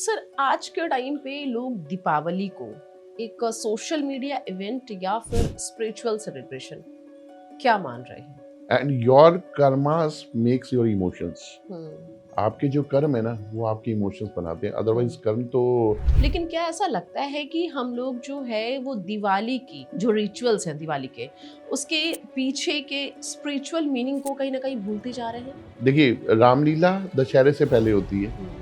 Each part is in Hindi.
सर आज के टाइम पे लोग दीपावली को एक सोशल मीडिया इवेंट या फिर स्पिरिचुअल सेलिब्रेशन क्या मान रहे हैं? And your karmas makes your emotions. आपके जो कर्म है ना वो आपके इमोशंस बनाते हैं, अदरवाइज कर्म तो। लेकिन क्या ऐसा लगता है कि हम लोग जो है वो दिवाली की जो रिचुअल्स हैं दिवाली के उसके पीछे के स्पिरिचुअल मीनिंग को कहीं ना कहीं भूलते जा रहे हैं? देखिए, रामलीला दशहरे से पहले होती है।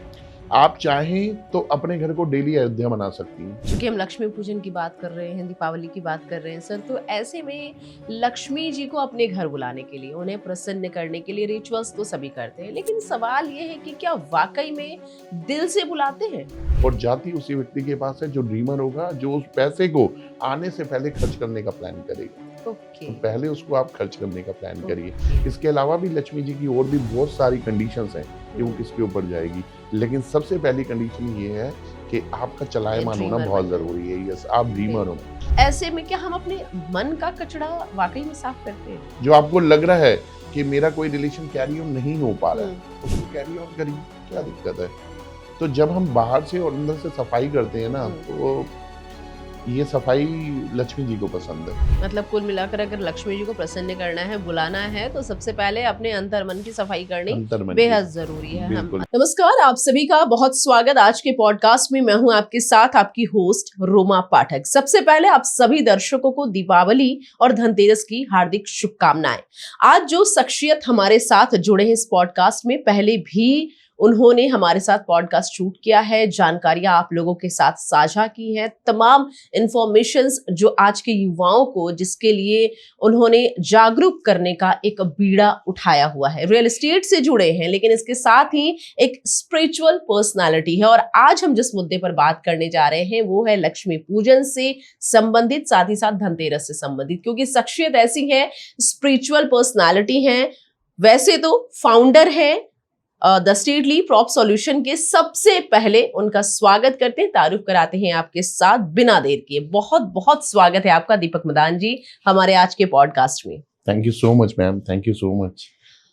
आप चाहें तो अपने घर को डेली अयोध्या बना सकती हैं। क्योंकि हम लक्ष्मी पूजन की बात कर रहे हैं, दीपावली की बात कर रहे हैं सर, तो ऐसे में लक्ष्मी जी को अपने घर बुलाने के लिए, उन्हें प्रसन्न करने के लिए रिचुअल्स तो सभी करते हैं, लेकिन सवाल ये है कि क्या वाकई में दिल से बुलाते हैं? और जाति उसी व्यक्ति के पास है जो ड्रीमर होगा, जो उस पैसे को आने से पहले खर्च करने का प्लान करेगा। ओके। तो पहले उसको आप खर्च करने का प्लान करिए। इसके अलावा भी लक्ष्मी जी की और भी बहुत सारी कंडीशंस हैं कि वो किसके ऊपर जाएगी, लेकिन सबसे पहली कंडीशन ये है कि आपका चलायमान होना बहुत जरूरी है। यस, आप ड्रीमर हो। ऐसे में क्या हम अपने मन का कचरा वाकई में साफ करते हैं? जो आपको लग रहा है कि मेरा कोई रिलेशन कैरी ऑन नहीं हो पा रहा है, उसको कैरी ऑन करिए, क्या दिक्कत है? तो जब हम बाहर से और अंदर से सफाई करते हैं ना, तो ये सफाई लक्ष्मी जी को पसंद है। मतलब कुल मिलाकर अगर लक्ष्मी जी को प्रसन्न करना है, बुलाना है, तो सबसे पहले अपने अंतर मन की सफाई करनी बेहद जरूरी है। नमस्कार, आप सभी का बहुत स्वागत। आज के पॉडकास्ट में मैं हूं आपके साथ, आपकी होस्ट रोमा पाठक। सबसे पहले आप सभी दर्शकों को दीपावली और धनतेरस की हार्दिक शुभकामनाएं। आज जो शख्सियत हमारे साथ जुड़े हैं इस पॉडकास्ट में, पहले भी उन्होंने हमारे साथ पॉडकास्ट शूट किया है, जानकारियां आप लोगों के साथ साझा की हैं, तमाम इंफॉर्मेशंस जो आज के युवाओं को, जिसके लिए उन्होंने जागरूक करने का एक बीड़ा उठाया हुआ है। रियल एस्टेट से जुड़े हैं, लेकिन इसके साथ ही एक स्पिरिचुअल पर्सनालिटी है। और आज हम जिस मुद्दे पर बात करने जा रहे हैं वो है लक्ष्मी पूजन से संबंधित, साथ ही साथ धनतेरस से संबंधित, क्योंकि शख्सियत ऐसी है, स्पिरिचुअल पर्सनालिटी है, वैसे तो फाउंडर है द स्टेटली प्रॉप सॉल्यूशन के। सबसे पहले उनका स्वागत करते हैं, तारुफ कराते हैं आपके साथ बिना देर किए। बहुत बहुत स्वागत है आपका दीपक मदान जी हमारे आज के पॉडकास्ट में। Thank you so much ma'am, thank you so much.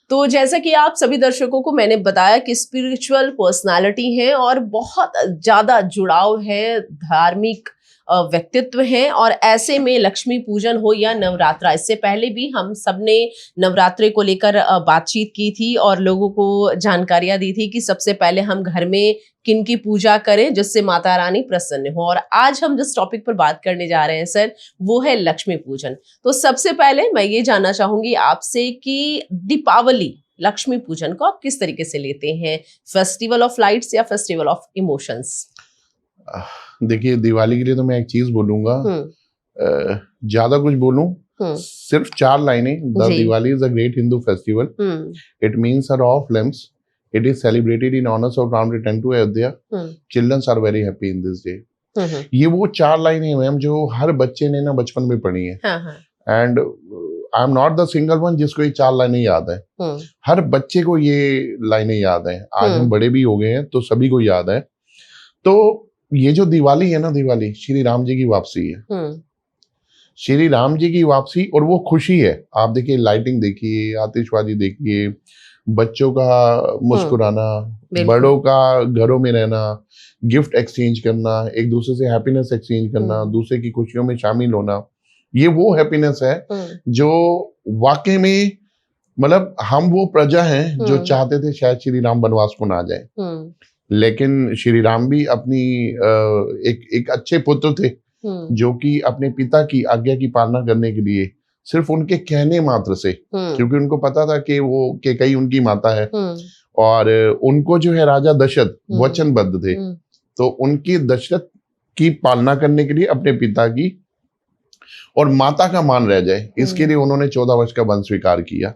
तो जैसा कि आप सभी दर्शकों को मैंने बताया कि स्पिरिचुअल पर्सनालिटी है और बहुत ज्यादा जुड़ाव है, धार्मिक व्यक्तित्व हैं, और ऐसे में लक्ष्मी पूजन हो या नवरात्रा, इससे पहले भी हम सबने नवरात्रे को लेकर बातचीत की थी और लोगों को जानकारियां दी थी कि सबसे पहले हम घर में किन की पूजा करें जिससे माता रानी प्रसन्न हो। और आज हम जिस टॉपिक पर बात करने जा रहे हैं सर, वो है लक्ष्मी पूजन। तो सबसे पहले मैं ये जानना चाहूंगी आपसे कि दीपावली, लक्ष्मी पूजन को आप किस तरीके से लेते हैं? फेस्टिवल ऑफ लाइट्स या फेस्टिवल ऑफ इमोशंस? देखिए, दिवाली के लिए तो मैं एक चीज बोलूंगा, ज्यादा कुछ बोलूं, सिर्फ 4 लाइनें। The Diwali is a great Hindu festival, it means a row of lamps, it is celebrated in honours of Ram return to Ayodhya, childrens are very happy in this day. ये वो 4 लाइनें मैम जो हर बच्चे ने ना बचपन में पढ़ी है, and I am not the single one जिसको ये 4 लाइनें याद है। हर बच्चे को ये लाइनें याद है। आज हम बड़े भी हो गए हैं तो सभी को याद है। तो ये जो दिवाली है ना, दिवाली श्री राम जी की वापसी है। श्री राम जी की वापसी और वो खुशी है। आप देखिए, लाइटिंग देखिए, आतिशबाजी देखिए, बच्चों का मुस्कुराना, बड़ों का घरों में रहना, गिफ्ट एक्सचेंज करना, एक दूसरे से हैप्पीनेस एक्सचेंज करना, दूसरे की खुशियों में शामिल होना, ये वो हैप्पीनेस है जो वाकई में, मतलब हम वो प्रजा हैं जो चाहते थे शायद श्री राम वनवास को ना जाए, लेकिन श्री राम भी अपनी एक अच्छे पुत्र थे जो कि अपने पिता की आज्ञा की पालना करने के लिए सिर्फ उनके कहने मात्र से, क्योंकि उनको पता था कि वो कैकेयी उनकी माता है और उनको जो है राजा दशरथ वचनबद्ध थे, तो उनकी दशरथ की पालना करने के लिए अपने पिता की और माता का मान रह जाए, इसके लिए उन्होंने 14 वर्ष का वन स्वीकार किया।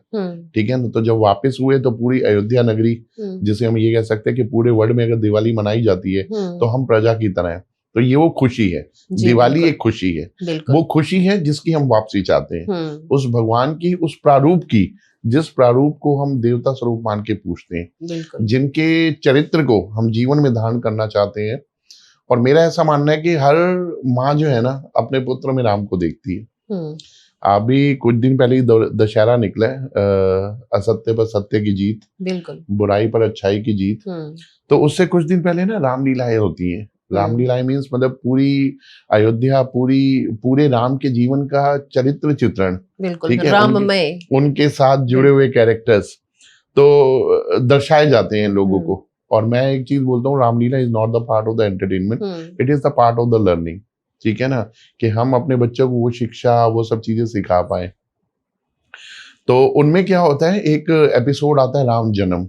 ठीक है ना? तो जब वापस हुए तो पूरी अयोध्या नगरी, जिसे हम ये कह सकते हैं कि पूरे वर्ल्ड में अगर दिवाली मनाई जाती है तो हम प्रजा की तरह है। तो ये वो खुशी है, दिवाली एक खुशी है, वो खुशी है जिसकी हम वापसी चाहते हैं, उस भगवान की, उस प्रारूप की, जिस प्रारूप को हम देवता स्वरूप मान के पूछते हैं, जिनके चरित्र को हम जीवन में धारण करना चाहते हैं। और मेरा ऐसा मानना है कि हर माँ जो है ना अपने पुत्र में राम को देखती है। अभी कुछ दिन पहले ही दशहरा निकला है, असत्य पर सत्य की जीत, बिल्कुल, बुराई पर अच्छाई की जीत। तो उससे कुछ दिन पहले ना रामलीलाएं होती हैं। रामलीलाएं मीन्स मतलब पूरी अयोध्या, पूरे राम के जीवन का चरित्र चित्रण, ठीक है, राममय, उनके साथ जुड़े हुए कैरेक्टर्स तो दर्शाए जाते हैं लोगों को। और मैं एक चीज बोलता हूँ, Ramlila is not the part of the entertainment, it is the part of the learning. ठीक है ना, कि हम अपने बच्चों को वो शिक्षा, वो सब चीजें सिखा पाए। तो उनमें क्या होता है, एक एपिसोड आता है राम जन्म।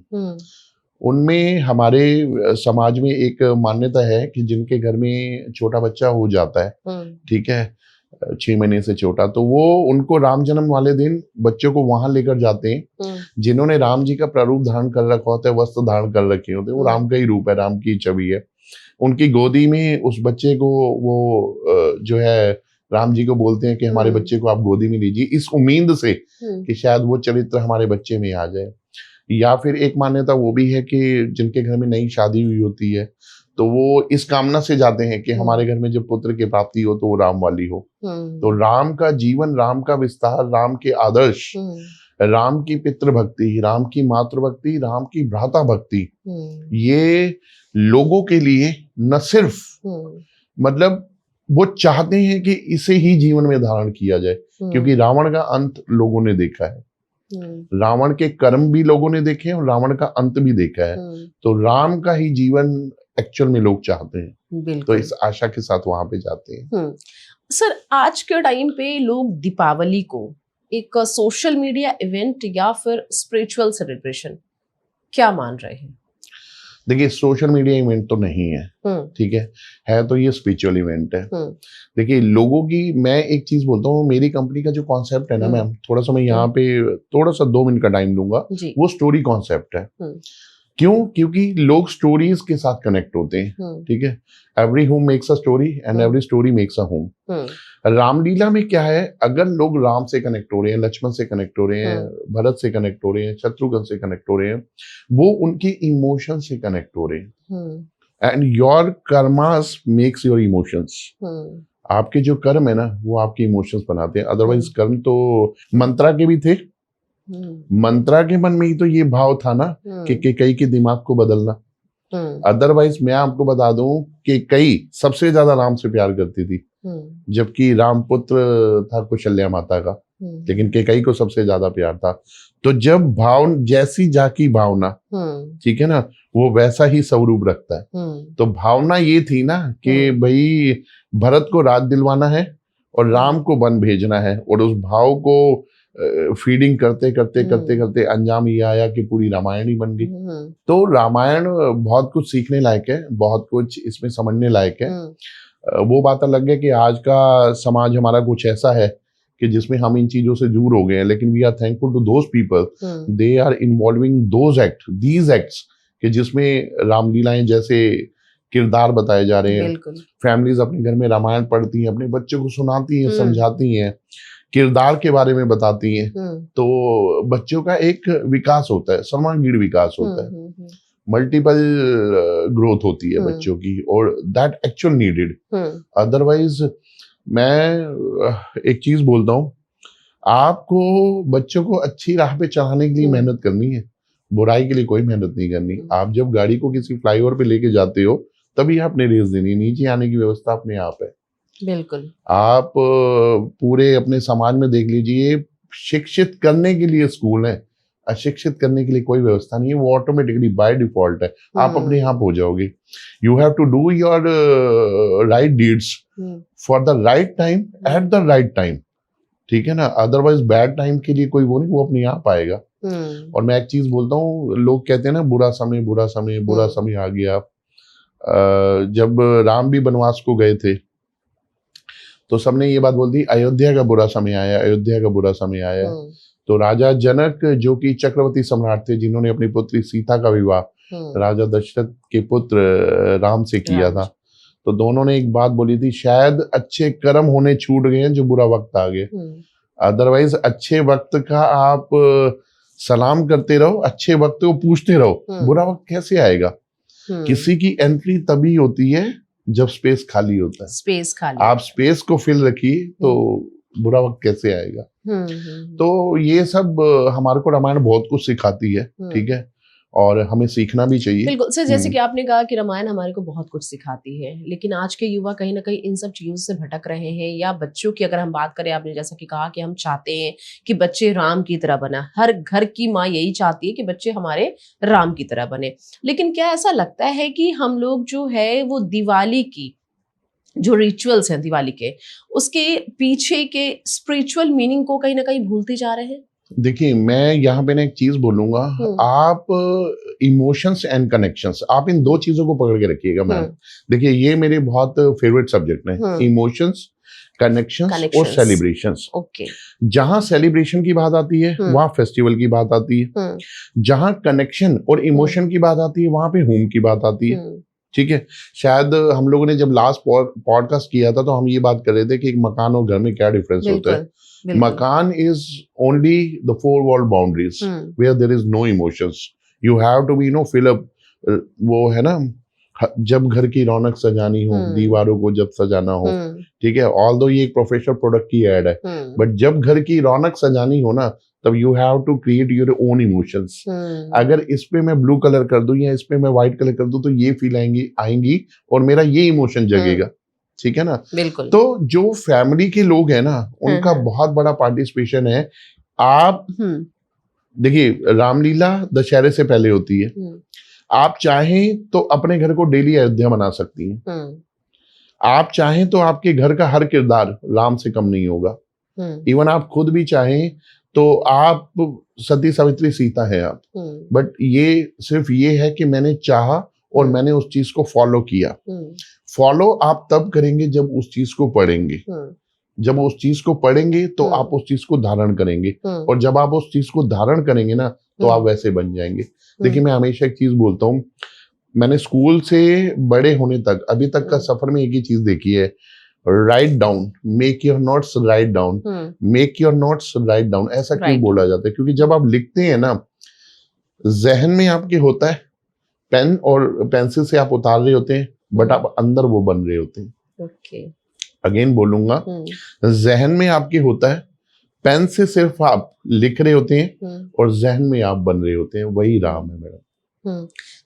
उनमें हमारे समाज में एक मान्यता है कि जिनके घर में छोटा बच्चा हो जाता है, ठीक है, 6 महीने से छोटा, तो वो उनको राम जन्म वाले दिन बच्चों को वहां लेकर जाते हैं जिन्होंने राम जी का प्रारूप धारण कर रखा होता है, वस्त्र धारण कर रखे होते हैं, वो राम का ही रूप है, राम की छवि है। उनकी गोदी में उस बच्चे को वो जो है राम जी को बोलते हैं कि हमारे बच्चे को आप गोदी में लीजिए, इस उम्मीद से कि शायद वो चरित्र हमारे बच्चे में आ जाए। या फिर एक मान्यता वो भी है कि जिनके घर में नई शादी हुई होती है तो वो इस कामना से जाते हैं कि हमारे घर में जब पुत्र की प्राप्ति हो तो वो राम वाली हो। तो राम का जीवन, राम का विस्तार, राम के आदर्श, राम की पितृभक्ति, राम की मातृभक्ति, राम की भ्राता भक्ति, ये लोगों के लिए न सिर्फ मतलब वो चाहते हैं कि इसे ही जीवन में धारण किया जाए, क्योंकि रावण का अंत लोगों ने देखा है, रावण के कर्म भी लोगों ने देखे और रावण का अंत भी देखा है। तो राम का ही जीवन एक्चुअल में लोग चाहते हैं, तो इस आशा के साथ वहां पे जाते हैं। सर, आज के टाइम पे लोग दीपावली को एक सोशल मीडिया इवेंट या फिर स्पिरिचुअल सेलिब्रेशन क्या मान रहे हैं? देखिए, सोशल मीडिया इवेंट तो नहीं है, ठीक है तो ये स्पिरिचुअल इवेंट है। देखिए, लोगों की, मैं एक चीज बोलता हूँ, मेरी कंपनी का जो कॉन्सेप्ट है ना मैम, थोड़ा सा मैं यहाँ पे थोड़ा सा 2 मिनट का टाइम दूंगा, वो स्टोरी कॉन्सेप्ट है। क्यों? क्योंकि लोग स्टोरीज के साथ कनेक्ट होते हैं, ठीक है, every home makes a story and every story makes a home. Ramlila में क्या है, अगर लोग राम से कनेक्ट हो रहे हैं, लक्ष्मण से कनेक्ट हो रहे हैं, भरत से कनेक्ट हो रहे हैं, शत्रुघ्न से कनेक्ट हो रहे हैं, वो उनके इमोशन से कनेक्ट हो रहे हैं। And your karmas makes your emotions. आपके जो कर्म है ना, वो आपके इमोशंस बनाते हैं। अदरवाइज कर्म तो मंत्रा के भी थे, मंत्रा के मन में ही तो ये भाव था ना कि कैकेयी के दिमाग को बदलना। अदरवाइज मैं आपको बता दूं कि कैकेयी सबसे ज्यादा राम से प्यार करती थी, जबकि राम पुत्र था कौशल्या माता का, लेकिन कैकेयी को सबसे ज्यादा प्यार था। तो जब भाव, जैसी जाकी भावना, ठीक है ना, वो वैसा ही स्वरूप रखता है। तो भावना ये थी ना कि भाई भरत को राज दिलवाना है और राम को वन भेजना है, और उस भाव को फीडिंग करते करते करते करते अंजाम ये आया कि पूरी रामायण ही बन गई। तो रामायण बहुत कुछ सीखने लायक है, बहुत कुछ इसमें समझने लायक है। वो बात अलग है कि आज का समाज हमारा कुछ ऐसा है कि जिसमें हम इन चीजों से दूर हो गए हैं, लेकिन we are thankful to those people, they are involving those act, these acts, कि जिसमें रामलीलाएं जैसे किरदार बताए जा रहे हैं। फैमिलीज अपने घर में रामायण पढ़ती हैं, अपने बच्चों को सुनाती हैं, समझाती हैं, किरदार के बारे में बताती हैं, तो बच्चों का एक विकास होता है, सर्वांगीण विकास होता है, मल्टीपल ग्रोथ होती है बच्चों की, और दैट एक्चुअल नीडेड। अदरवाइज मैं एक चीज बोलता हूँ, आपको बच्चों को अच्छी राह पे चढ़ाने के लिए मेहनत करनी है, बुराई के लिए कोई मेहनत नहीं करनी। आप जब गाड़ी को किसी फ्लाईओवर पे लेके जाते हो तभी आपने रेस देनी, नीचे आने की व्यवस्था अपने आप है। बिल्कुल। आप पूरे अपने समाज में देख लीजिए, शिक्षित करने के लिए स्कूल है, अशिक्षित करने के लिए कोई व्यवस्था नहीं है, वो ऑटोमेटिकली बाय डिफॉल्ट है, आप अपने आप हो जाओगे। You have to do your right deeds for the right time at the right time, ठीक है ना। अदरवाइज बैड टाइम के लिए कोई वो नहीं, वो अपने आप आएगा। और मैं एक चीज बोलता हूँ, लोग कहते हैं ना बुरा समय बुरा समय बुरा समय आ गया। जब राम भी वनवास को गए थे तो सबने ये बात बोल दी, अयोध्या का बुरा समय आया, अयोध्या का बुरा समय आया। तो राजा जनक जो कि चक्रवर्ती सम्राट थे, जिन्होंने अपनी पुत्री सीता का विवाह राजा दशरथ के पुत्र राम से किया था, तो दोनों ने एक बात बोली थी, शायद अच्छे कर्म होने छूट गए हैं जो बुरा वक्त आ गए। अदरवाइज अच्छे वक्त का आप सलाम करते रहो, अच्छे वक्त को पूछते रहो, बुरा वक्त कैसे आएगा। किसी की एंट्री तभी होती है जब स्पेस खाली होता है। स्पेस खाली, आप स्पेस को फिल रखिए तो बुरा वक्त कैसे आएगा। तो ये सब हमारे को रामायण बहुत कुछ सिखाती है, ठीक है, और हमें सीखना भी चाहिए। बिल्कुल सर, जैसे कि आपने कहा कि रामायण हमारे को बहुत कुछ सिखाती है, लेकिन आज के युवा कहीं ना कहीं इन सब चीजों से भटक रहे हैं। या बच्चों की अगर हम बात करें, आपने जैसा कि कहा कि हम चाहते हैं कि बच्चे राम की तरह बना, हर घर की माँ यही चाहती है कि बच्चे हमारे राम की तरह बने। लेकिन क्या ऐसा लगता है कि हम लोग जो है वो दिवाली की जो रिचुअल्स हैं दिवाली के, उसके पीछे के स्पिरिचुअल मीनिंग को कहीं ना कहीं भूलते जा रहे हैं? देखिए, मैं यहाँ पे ना एक चीज बोलूंगा, आप इमोशंस एंड कनेक्शंस, आप इन दो चीजों को पकड़ के रखिएगा मैम। देखिए, ये मेरे बहुत फेवरेट सब्जेक्ट है, इमोशंस, कनेक्शंस और सेलिब्रेशंस। ओके। जहां सेलिब्रेशन की बात आती है वहां फेस्टिवल की बात आती है, जहां कनेक्शन और इमोशन की बात आती है वहां पे होम की बात आती है, ठीक है। शायद हम लोगों ने जब लास्ट पॉडकास्ट किया था तो हम ये बात कर रहे थे कि एक मकान और घर में क्या डिफरेंस होता है। मकान is only the four wall boundaries where there is no emotions, you have to be fill up, वो है ना, जब घर की रौनक सजानी हो, दीवारों को जब सजाना हो, ठीक है, ऑल्दो ये एक प्रोफेशनल प्रोडक्ट की एड है, बट जब घर की रौनक सजानी हो ना, तब you have to create your own emotions. अगर इस पे मैं ब्लू कलर कर दूं या इस पे मैं व्हाइट कलर कर दूं तो ये फील आएंगी और मेरा ये इमोशन जगेगा, ठीक है ना। बिल्कुल। तो जो फैमिली के लोग हैं ना, उनका बहुत बड़ा पार्टिसिपेशन है। आप देखिए, रामलीला दशहरे से पहले होती है, आप चाहें तो अपने घर को डेली अयोध्या बना सकती हैं, आप चाहें तो आपके घर का हर किरदार राम से कम नहीं होगा, इवन आप खुद भी चाहें तो आप सती सावित्री सीता है आप, बट ये सिर्फ ये है कि मैंने चाहा और मैंने उस चीज को फॉलो किया। फॉलो आप तब करेंगे जब उस चीज को पढ़ेंगे, जब उस चीज को पढ़ेंगे तो आप उस चीज को धारण करेंगे, और जब आप उस चीज को धारण करेंगे ना तो आप वैसे बन जाएंगे। देखिए, मैं हमेशा एक चीज बोलता हूँ, मैंने स्कूल से बड़े होने तक अभी तक का सफर में एक ही चीज देखी है, write down, make your notes write down, make your notes write down. ऐसा क्यों बोला जाता है? क्योंकि जब आप लिखते हैं ना, जहन में आपके होता है, पेन और पेंसिल से आप उतार रहे होते हैं, बट आप अंदर वो बन रहे होते हैं। ओके। अगेन बोलूंगा, जहन में आपके होता है, पेन से सिर्फ आप लिख रहे होते हैं और जहन में आप बन रहे होते हैं। वही राम है मेरा।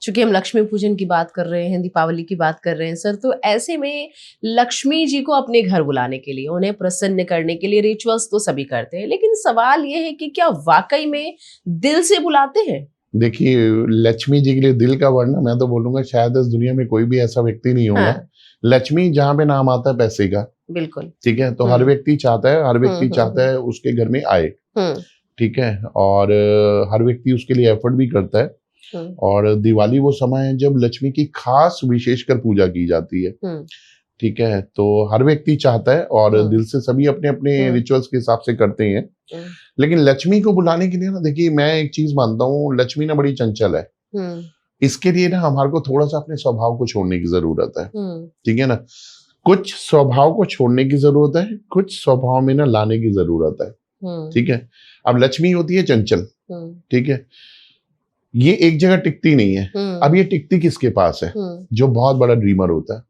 चूंकि हम लक्ष्मी पूजन की बात कर रहे हैं, दीपावली की बात कर रहे हैं सर, तो ऐसे में लक्ष्मी जी को अपने घर बुलाने के लिए, उन्हें प्रसन्न करने के लिए रिचुअल्स तो सभी करते हैं, लेकिन सवाल ये है कि क्या वाकई में दिल से बुलाते हैं? देखिए, लक्ष्मी जी के लिए दिल का वर्णन, मैं तो बोलूंगा शायद इस दुनिया में कोई भी ऐसा व्यक्ति नहीं होगा। लक्ष्मी जहाँ पे नाम आता है पैसे का, बिल्कुल, ठीक है, तो हर व्यक्ति चाहता है, हर व्यक्ति चाहता है उसके घर में आए, ठीक है, और हर व्यक्ति उसके लिए एफर्ट भी करता है। और दिवाली वो समय है जब लक्ष्मी की खास विशेषकर पूजा की जाती है, ठीक है, तो हर व्यक्ति चाहता है और दिल से सभी अपने अपने रिचुअल्स के हिसाब से करते हैं। लेकिन लक्ष्मी को बुलाने के लिए ना, देखिए, मैं एक चीज मानता हूँ, लक्ष्मी ना बड़ी चंचल है, इसके लिए ना हमारे को थोड़ा सा अपने स्वभाव को छोड़ने की जरूरत है, ठीक है ना। कुछ स्वभाव को छोड़ने की जरूरत है, कुछ स्वभाव में ना लाने की जरूरत है, ठीक है। अब लक्ष्मी होती है चंचल, ठीक है, ये एक जगह टिकती नहीं है। अब ये टिकती किसके पास है? जो बहुत बड़ा ड्रीमर होता है,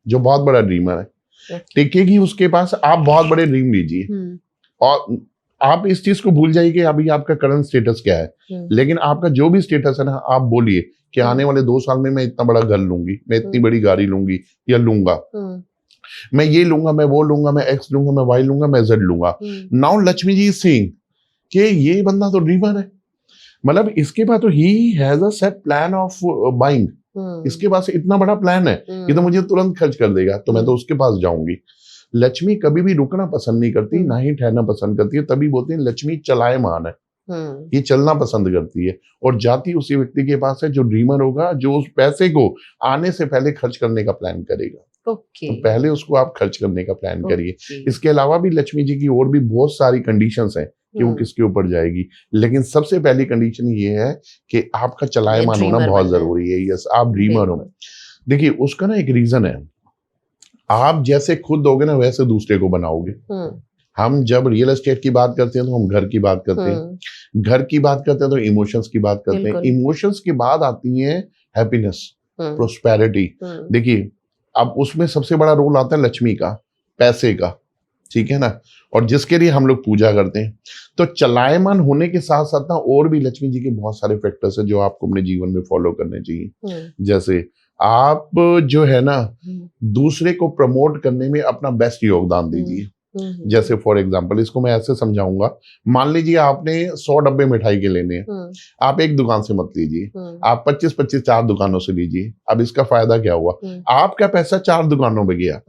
जो बहुत बड़ा ड्रीमर है, टिकेगी उसके पास। आप बहुत बड़े ड्रीम लीजिए और आप इस चीज को भूल जाइए कि अभी आपका करंट स्टेटस क्या है, लेकिन आपका जो भी स्टेटस है ना, आप बोलिए कि आने वाले 2 साल में मैं इतना बड़ा घर लूंगी, मैं इतनी बड़ी गाड़ी लूंगी या लूंगा, मैं ये लूंगा, मैं वो लूंगा, मैं एक्स लूंगा, मैं वाई लूंगा, मैं जेड लूंगा। Now Lakshmi ji is saying कि ये बंदा तो ड्रीमर है, मतलब इसके पास तो he has a set plan of buying, इसके पास इतना बड़ा प्लान है कि तो मुझे तुरंत खर्च कर देगा, तो मैं तो उसके पास जाऊंगी। लक्ष्मी कभी भी रुकना पसंद नहीं करती, ना ही ठहरना पसंद करती है, तभी बोलते हैं लक्ष्मी चलायमान है, ये चलना पसंद करती है और जाती उसी व्यक्ति के पास है जो ड्रीमर होगा, जो उस पैसे को आने से पहले खर्च करने का प्लान करेगा। तो पहले उसको आप खर्च करने का प्लान करिए। इसके अलावा भी लक्ष्मी जी की और भी बहुत सारी कंडीशंस हैं कि वो किसके ऊपर जाएगी, लेकिन सबसे पहली कंडीशन ये है कि आपका चलायमान होना बहुत जरूरी है। यस, आप ड्रीमर हो। देखिए, उसका ना एक रीजन है, आप जैसे खुद दोगे ना वैसे दूसरे को बनाओगे। हम जब रियल एस्टेट की बात करते हैं तो हम घर की बात करते हैं, घर की बात करते हैं तो इमोशंस की बात करते हैं, इमोशंस के बाद आती है हैप्पीनेस, प्रोस्पेरिटी। देखिए, अब उसमें सबसे बड़ा रोल आता है लक्ष्मी का, पैसे का, ठीक है ना, और जिसके लिए हम लोग पूजा करते हैं। तो चलायमान होने के साथ साथ ना और भी लक्ष्मी जी के बहुत सारे फैक्टर्स हैं जो आपको अपने जीवन में फॉलो करने चाहिए। जैसे आप जो है ना दूसरे को प्रमोट करने में अपना बेस्ट योगदान दीजिए। जैसे फॉर एग्जांपल इसको मैं ऐसे समझाऊंगा, मान लीजिए आपने 100 डब्बे मिठाई के लेने हैं, आप एक दुकान से मत लीजिए, आप 25-25 4 दुकानों से लीजिए। अब इसका फायदा क्या हुआ, आपका पैसा 4 दुकानों में गया।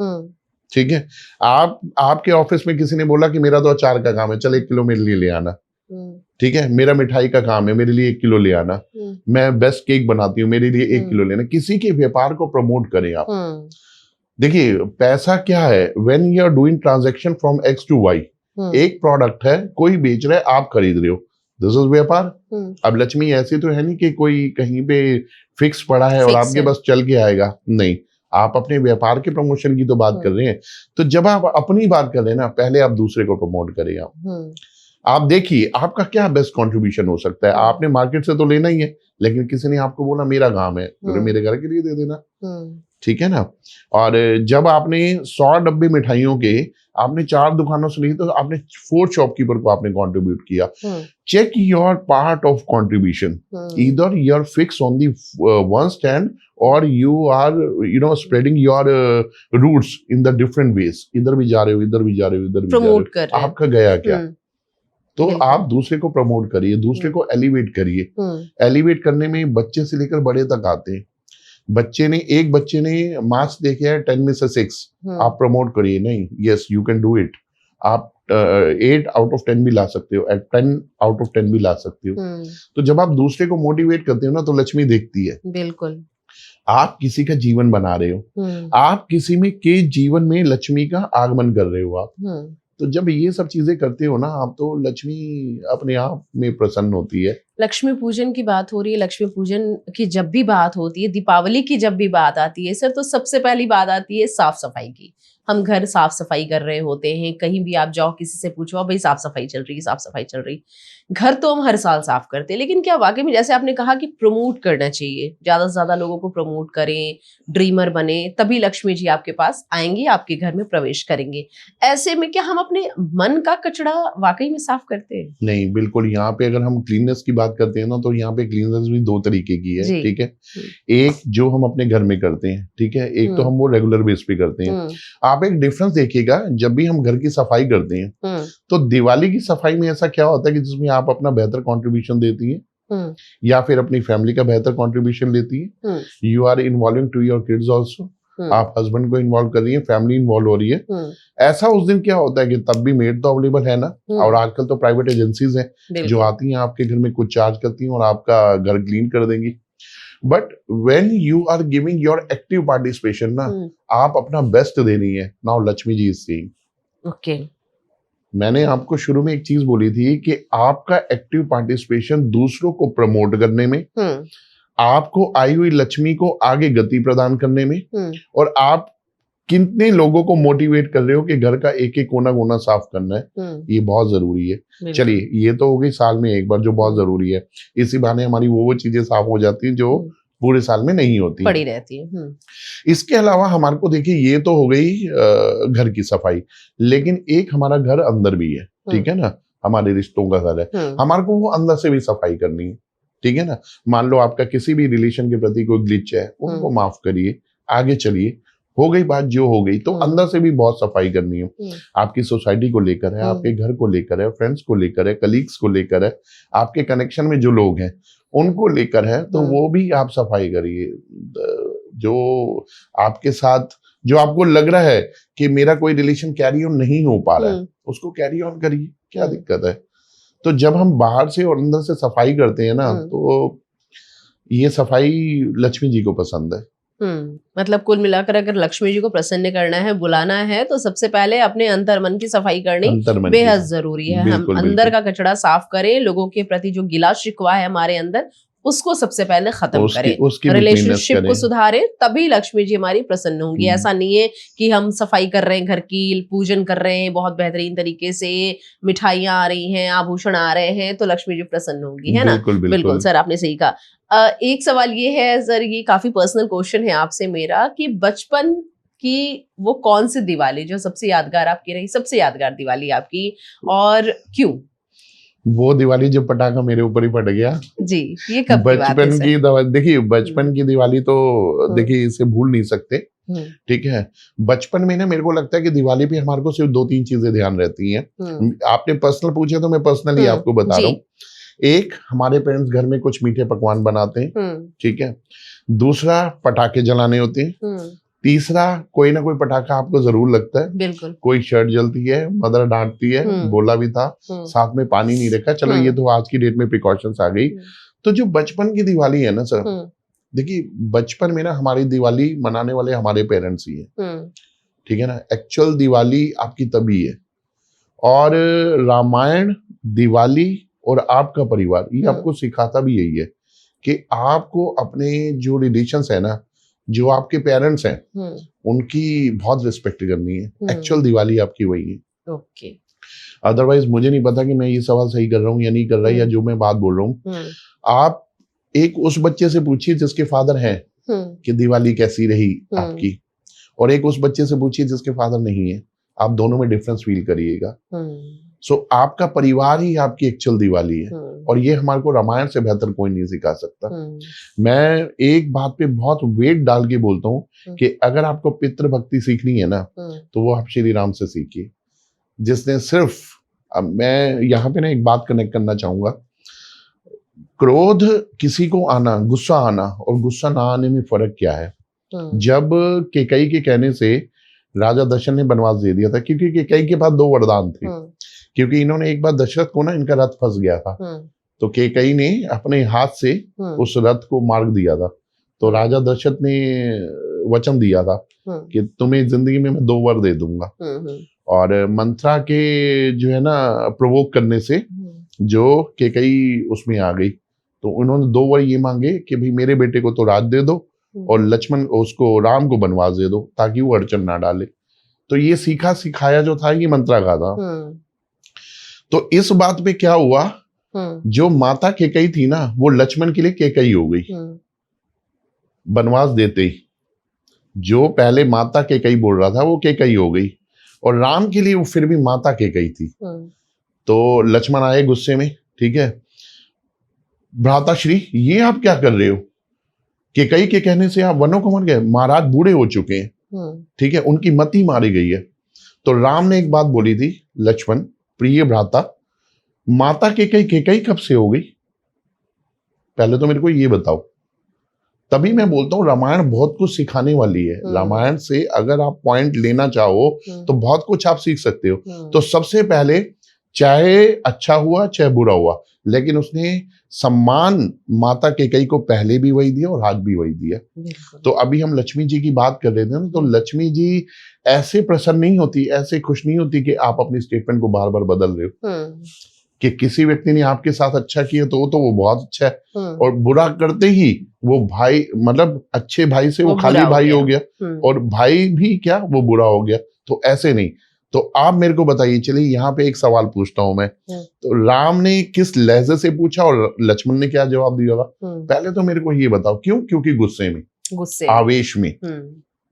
ठीक है, आपके ऑफिस में किसी ने बोला कि मेरा तो अचार का काम है, चल 1 किलो मेरे लिए ले आना। ठीक है, मेरा मिठाई का काम है, मेरे लिए 1 किलो ले आना। मैं बेस्ट केक बनाती हूँ, मेरे लिए 1 किलो लेना। किसी के व्यापार को प्रमोट करें आप। देखिए पैसा क्या है, when you are doing transaction from X to Y, एक प्रोडक्ट है, कोई बेच रहा है, आप खरीद रहे हो, दिस इज व्यापार। अब लक्ष्मी ऐसी तो है नहीं कि कोई कहीं पे फिक्स पड़ा है और आपके बस चल के आएगा, नहीं, आप अपने व्यापार के प्रमोशन की तो बात कर रहे हैं। तो जब आप अपनी बात कर रहे हैं ना, पहले आप दूसरे को प्रमोट करें। आप देखिए आपका क्या बेस्ट कंट्रीब्यूशन हो सकता है। आपने मार्केट से तो लेना ही है, लेकिन किसी ने आपको बोला मेरा काम है, तो मेरे घर के लिए दे देना। ठीक है ना, और जब आपने 100 डब्बे मिठाइयों के आपने 4 दुकानों से ली, तो आपने 4 शॉपकीपर को आपने कंट्रीब्यूट किया। Check your part of contribution, either you are fix on the one stand और you are spreading your roots in the different ways. इधर भी जा रहे हो, इधर भी जा रहे हो, इधर भी जा रहे हो, आपका गया क्या? तो आप दूसरे को प्रमोट करिए, दूसरे को एलिवेट करिए। एलिवेट करने में बच्चे से लेकर बड़े तक आते हैं। एक बच्चे ने मार्क्स देखे है 10 में से 6, आप प्रमोट करिए, नहीं, yes you can do it. आप 8 आउट ऑफ 10 भी ला सकते हो, 10 आउट ऑफ 10 भी ला सकते हो। तो जब आप दूसरे को मोटिवेट करते हो ना, तो लक्ष्मी देखती है। बिल्कुल, आप किसी का जीवन बना रहे हो, आप किसी में के जीवन में लक्ष्मी का आगमन कर रहे हो आप। तो जब ये सब चीजें करते हो ना आप, तो लक्ष्मी अपने आप में प्रसन्न होती है। लक्ष्मी पूजन की बात हो रही है, लक्ष्मी पूजन की जब भी बात होती है, दीपावली की जब भी बात आती है सर, तो सबसे पहली बात आती है साफ सफाई की। हम घर साफ सफाई कर रहे होते हैं, कहीं भी आप जाओ किसी से पूछो भाई साफ सफाई चल रही है, साफ सफाई चल रही। घर तो हम हर साल साफ करते हैं, लेकिन क्या वाकई में जैसे आपने कहा कि प्रमोट करना चाहिए, ज्यादा से ज्यादा लोगों को प्रमोट करें, ड्रीमर बने, तभी लक्ष्मी जी आपके पास आएंगी, आपके घर में प्रवेश करेंगे। ऐसे में क्या हम अपने मन का कचरा वाकई में साफ करते हैं? नहीं, बिल्कुल। यहाँ पे अगर हम क्लीननेस की बात करते हैं ना, तो यहाँ पे क्लीननेस भी 2 तरीके की है। ठीक है, एक जो हम अपने घर में करते हैं, ठीक है, एक तो हम वो रेगुलर बेस पे करते हैं। आप एक डिफरेंस देखिएगा, जब भी हम घर की सफाई करते हैं, तो दिवाली की सफाई में ऐसा क्या होता है कि जिसमें आप अपना बेहतर कंट्रीब्यूशन देती हैं, या फिर अपनी फैमिली का बेहतर कंट्रीब्यूशन लेती है। You are involving to your kids also, आप हस्बैंड को इन्वॉल्व कर रही है, फैमिली इन्वॉल्व हो रही है। ऐसा उस दिन क्या होता है कि तब भी मेड तो अवेलेबल है ना, और आजकल तो प्राइवेट एजेंसीज हैं जो आती हैं आपके घर में, कुछ चार्ज करती हैं और आपका घर क्लीन कर देंगी। But when you are giving your active participation ना, आप अपना बेस्ट दे रही है। Now Lakshmi ji is saying okay, मैंने आपको शुरू में एक चीज बोली थी कि आपका एक्टिव पार्टिसिपेशन दूसरों को प्रमोट करने में, आपको आई हुई लक्ष्मी को आगे गति प्रदान करने में, और आप कितने लोगों को मोटिवेट कर रहे हो कि घर का एक एक कोना कोना साफ करना है, ये बहुत जरूरी है। चलिए, ये तो हो गई साल में एक बार जो बहुत जरूरी है। इसी बहाने हमारी वो चीजें साफ हो जाती हैं जो पूरे साल में नहीं होती, पड़ी रहती है। इसके अलावा हमारे को देखिए, ये तो हो गई घर की सफाई, लेकिन एक हमारा घर अंदर भी है। ठीक है ना, हमारे रिश्तों का घर है, हमारे को वो अंदर से भी सफाई करनी है। ठीक है ना, मान लो आपका किसी भी रिलेशन के प्रति कोई ग्लिच है, उनको माफ करिए, आगे चलिए, हो गई बात जो हो गई। तो अंदर से भी बहुत सफाई करनी है। आपकी सोसाइटी को लेकर है, आपके घर को लेकर है, फ्रेंड्स को लेकर है, कलीग्स को लेकर है, आपके कनेक्शन में जो लोग हैं उनको लेकर है, तो वो भी आप सफाई करिए। जो आपके साथ, जो आपको लग रहा है कि मेरा कोई रिलेशन कैरी ऑन नहीं हो पा रहा है, उसको कैरी ऑन करिए, क्या दिक्कत है। तो जब हम बाहर से और अंदर से सफाई करते हैं ना, तो ये सफाई लक्ष्मी जी को पसंद है। मतलब कुल मिलाकर अगर लक्ष्मी जी को प्रसन्न करना है, बुलाना है, तो सबसे पहले अपने अंतर मन की सफाई करनी बेहद जरूरी है। हम अंदर का कचरा साफ करें, लोगों के प्रति जो गिला शिकवा है हमारे अंदर, उसको सबसे पहले खत्म करें, रिलेशनशिप को सुधारें, तभी लक्ष्मी जी हमारी प्रसन्न होंगी। ऐसा नहीं है कि हम सफाई कर रहे हैं, घर की पूजन कर रहे हैं बहुत बेहतरीन तरीके से, मिठाइयां आ रही हैं, आभूषण आ रहे हैं, तो लक्ष्मी जी प्रसन्न होंगी, है ना। बिल्कुल सर, आपने सही कहा। एक सवाल ये है सर, ये काफी पर्सनल क्वेश्चन है आपसे मेरा, कि बचपन कि वो कौन सी दिवाली जो सबसे यादगार आपकी रही, सबसे यादगार दिवाली आपकी, और क्यों? वो दिवाली जब पटाखा मेरे ऊपर ही फट गया जी। ये कब की बात है बचपन की देखिए बचपन की दिवाली तो देखिए इसे भूल नहीं सकते, ठीक है। बचपन में ना मेरे को लगता है कि दिवाली पे हमारे को सिर्फ 2-3 चीजें ध्यान रहती हैं। आपने पर्सनल पूछे तो मैं पर्सनली आपको बता रहा हूँ। एक, हमारे पेरेंट्स घर में कुछ मीठे पकवान बनाते हैं, ठीक है। दूसरा, पटाखे जलाने होते हैं। तीसरा, कोई ना कोई पटाखा आपको जरूर लगता है, बिल्कुल। कोई शर्ट जलती है, मदर डांटती है, बोला भी था, साथ में पानी नहीं रखा, चलो ये तो आज की डेट में प्रिकॉशंस आ गई। तो जो बचपन की दिवाली है ना सर, देखिए बचपन में ना हमारी दिवाली मनाने वाले हमारे पेरेंट्स ही है, ठीक है ना। एक्चुअल दिवाली आपकी तभी है। और रामायण, दिवाली और आपका परिवार ये आपको सिखाता भी यही है कि आपको अपने जो रिलेशंस है ना, जो आपके पेरेंट्स हैं उनकी बहुत रिस्पेक्ट करनी है। एक्चुअल दिवाली आपकी वही है। ओके। अदरवाइज मुझे नहीं पता कि मैं ये सवाल सही कर रहा हूँ या नहीं कर रहा, या जो मैं बात बोल रहा हूँ। आप एक उस बच्चे से पूछिए जिसके फादर हैं कि दिवाली कैसी रही आपकी, और एक उस बच्चे से पूछिए जिसके फादर नहीं है, आप दोनों में डिफरेंस फील करिएगा। सो आपका परिवार ही आपकी एक्चुअल दिवाली है, और ये हमारे को रामायण से बेहतर कोई नहीं सिखा सकता। मैं एक बात पे बहुत वेट डाल के बोलता हूँ कि अगर आपको पितृभक्ति सीखनी है ना, तो वो आप श्री राम से सीखिए, जिसने सिर्फ, अब मैं यहाँ पे ना एक बात कनेक्ट करना चाहूंगा। क्रोध किसी को आना, गुस्सा आना और गुस्सा ना आने में फर्क क्या है। जब केकई के कहने से राजा दशरथ ने वनवास दे दिया था, क्योंकि केकई के पास 2 वरदान थे, क्योंकि इन्होंने एक बार दशरथ को ना, इनका रथ फंस गया था, तो केकई ने अपने हाथ से उस रथ को मार्ग दिया था। तो राजा दशरथ ने वचन दिया था कि तुम्हें जिंदगी में मैं 2 वर दे दूंगा, और मंत्रा के जो है ना प्रोवोक करने से जो केकई उसमें आ गई, तो उन्होंने 2 वर ये मांगे कि भाई मेरे बेटे को तो राज दे दो, और लक्ष्मण उसको, राम को बनवास दे दो, ताकि वो अड़चन ना डाले। तो ये सीखा सिखाया जो था ये मंत्रा का था। तो इस बात पे क्या हुआ, जो माता केकई थी ना, वो लक्ष्मण के लिए केकई हो गई बनवास देते ही। जो पहले माता केकई बोल रहा था वो केकई हो गई, और राम के लिए वो फिर भी माता केकई थी। तो लक्ष्मण आए गुस्से में, ठीक है, भ्राताश्री ये आप क्या कर रहे हो, केकई के कहने से आप वनों को मर गए, महाराज बूढ़े हो चुके हैं, ठीक है, उनकी मति मारी गई है। तो राम ने एक बात बोली थी, लक्ष्मण प्रिय भ्राता, माता केकई कब से हो गई, पहले तो मेरे को ये बताओ। तभी मैं बोलता हूँ रामायण बहुत कुछ सिखाने वाली है। रामायण से अगर आप पॉइंट लेना चाहो तो बहुत कुछ आप सीख सकते हो। तो सबसे पहले, चाहे अच्छा हुआ चाहे बुरा हुआ, लेकिन उसने सम्मान माता केकई को पहले भी वही दिया और आज भी वही दिया। तो अभी हम लक्ष्मी जी की बात कर रहे थे ना, तो लक्ष्मी जी ऐसे प्रसन्न नहीं होती, ऐसे खुश नहीं होती कि आप अपनी स्टेटमेंट को बार बार बदल रहे हो। कि किसी व्यक्ति ने आपके साथ अच्छा किया तो वो बहुत अच्छा है, और बुरा करते ही वो भाई, मतलब अच्छे भाई से वो खाली भाई हो गया, और भाई भी क्या वो बुरा हो गया। तो ऐसे नहीं। तो आप मेरे को बताइए, चलिए यहाँ पे एक सवाल पूछता हूं मैं, तो राम ने किस लहजे से पूछा और लक्ष्मण ने क्या जवाब दिया था? पहले तो मेरे को ये बताओ, क्यों? क्योंकि गुस्से में, आवेश में,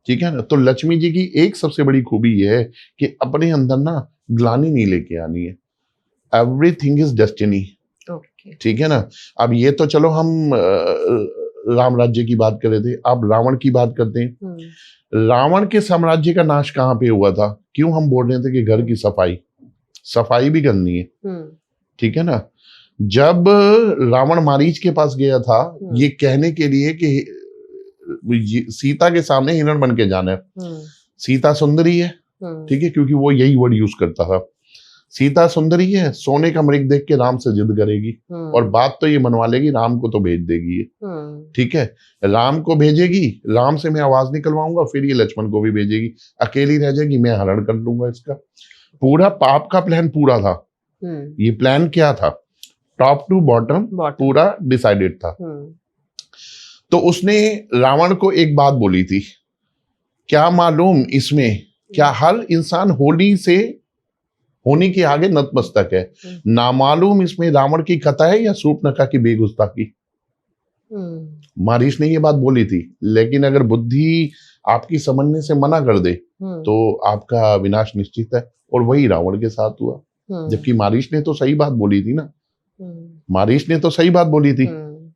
ठीक है ना। तो लक्ष्मी जी की एक सबसे बड़ी खूबी ये है कि अपने अंदर ना ग्लानि नहीं लेके आनी है। एवरीथिंग इज डेस्टिनी, ठीक है ना। अब ये तो चलो हम राम राज्य की बात कर रहे थे, अब रावण की बात करते हैं। रावण के साम्राज्य का नाश कहाँ पे हुआ था? क्यों हम बोल रहे थे कि घर की सफाई भी करनी है, ठीक है ना। जब रावण मारीच के पास गया था ये कहने के लिए कि सीता के सामने हिरण बन के जाना है, सीता सुंदरी है, ठीक है, क्योंकि वो यही वर्ड यूज करता था, सीता सुंदरी है, सोने का मृग देख के राम से जिद करेगी, और बात तो ये मनवा लेगी, राम को तो भेज देगी, ठीक है, राम को भेजेगी, राम से मैं आवाज निकलवाऊंगा, फिर ये लक्ष्मण को भी भेजेगी, अकेली रह जाएगी, मैं हरण कर लूंगा इसका। पूरा पाप का प्लान पूरा था। ये प्लान क्या था? टॉप टू बॉटम पूरा डिसाइडेड था। तो उसने रावण को एक बात बोली थी, क्या मालूम इसमें, क्या हर इंसान होने के आगे नतमस्तक है, ना मालूम इसमें रावण की कथा है या शूर्पणखा की बेगुस्ताखी। मारीच ने ये बात बोली थी, लेकिन अगर बुद्धि आपकी समझने से मना कर दे तो आपका विनाश निश्चित है। और वही रावण के साथ हुआ। जबकि मारीच ने तो सही बात बोली थी ना, मारीच ने तो सही बात बोली थी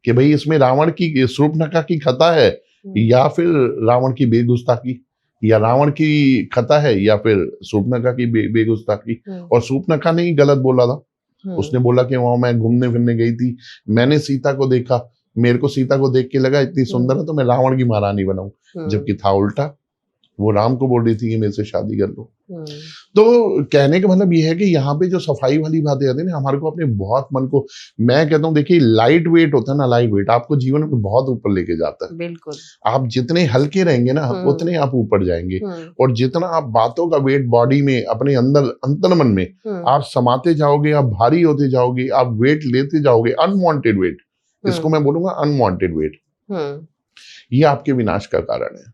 कि भाई इसमें रावण की, शूर्पणखा की खता है या फिर रावण की बेगुस्ताखी, या रावण की खता है या फिर शूर्पणखा की बेगुस्ताखी। और शूर्पणखा ने ही गलत बोला था। उसने बोला कि वहां मैं घूमने फिरने गई थी, मैंने सीता को देखा, मेरे को सीता को देख के लगा इतनी सुंदर है तो मैं रावण की महारानी बनाऊं। जबकि था उल्टा, वो राम को बोल रही थी कि मेरे से शादी कर लो। तो कहने का मतलब ये है कि यहाँ पे जो सफाई वाली बातें आती है ना, हमारे को अपने बहुत मन को, मैं कहता हूँ देखिए लाइट वेट होता है ना, लाइट वेट आपको जीवन में बहुत ऊपर लेके जाता है। बिल्कुल। आप जितने हल्के रहेंगे ना उतने आप ऊपर जाएंगे। और जितना आप बातों का वेट बॉडी में, अपने अंदर अंतर्मन में आप समाते जाओगे, आप भारी होते जाओगे, आप वेट लेते जाओगे, अनवांटेड वेट, इसको मैं बोलूंगा अनवांटेड वेट, ये आपके विनाश का कारण है।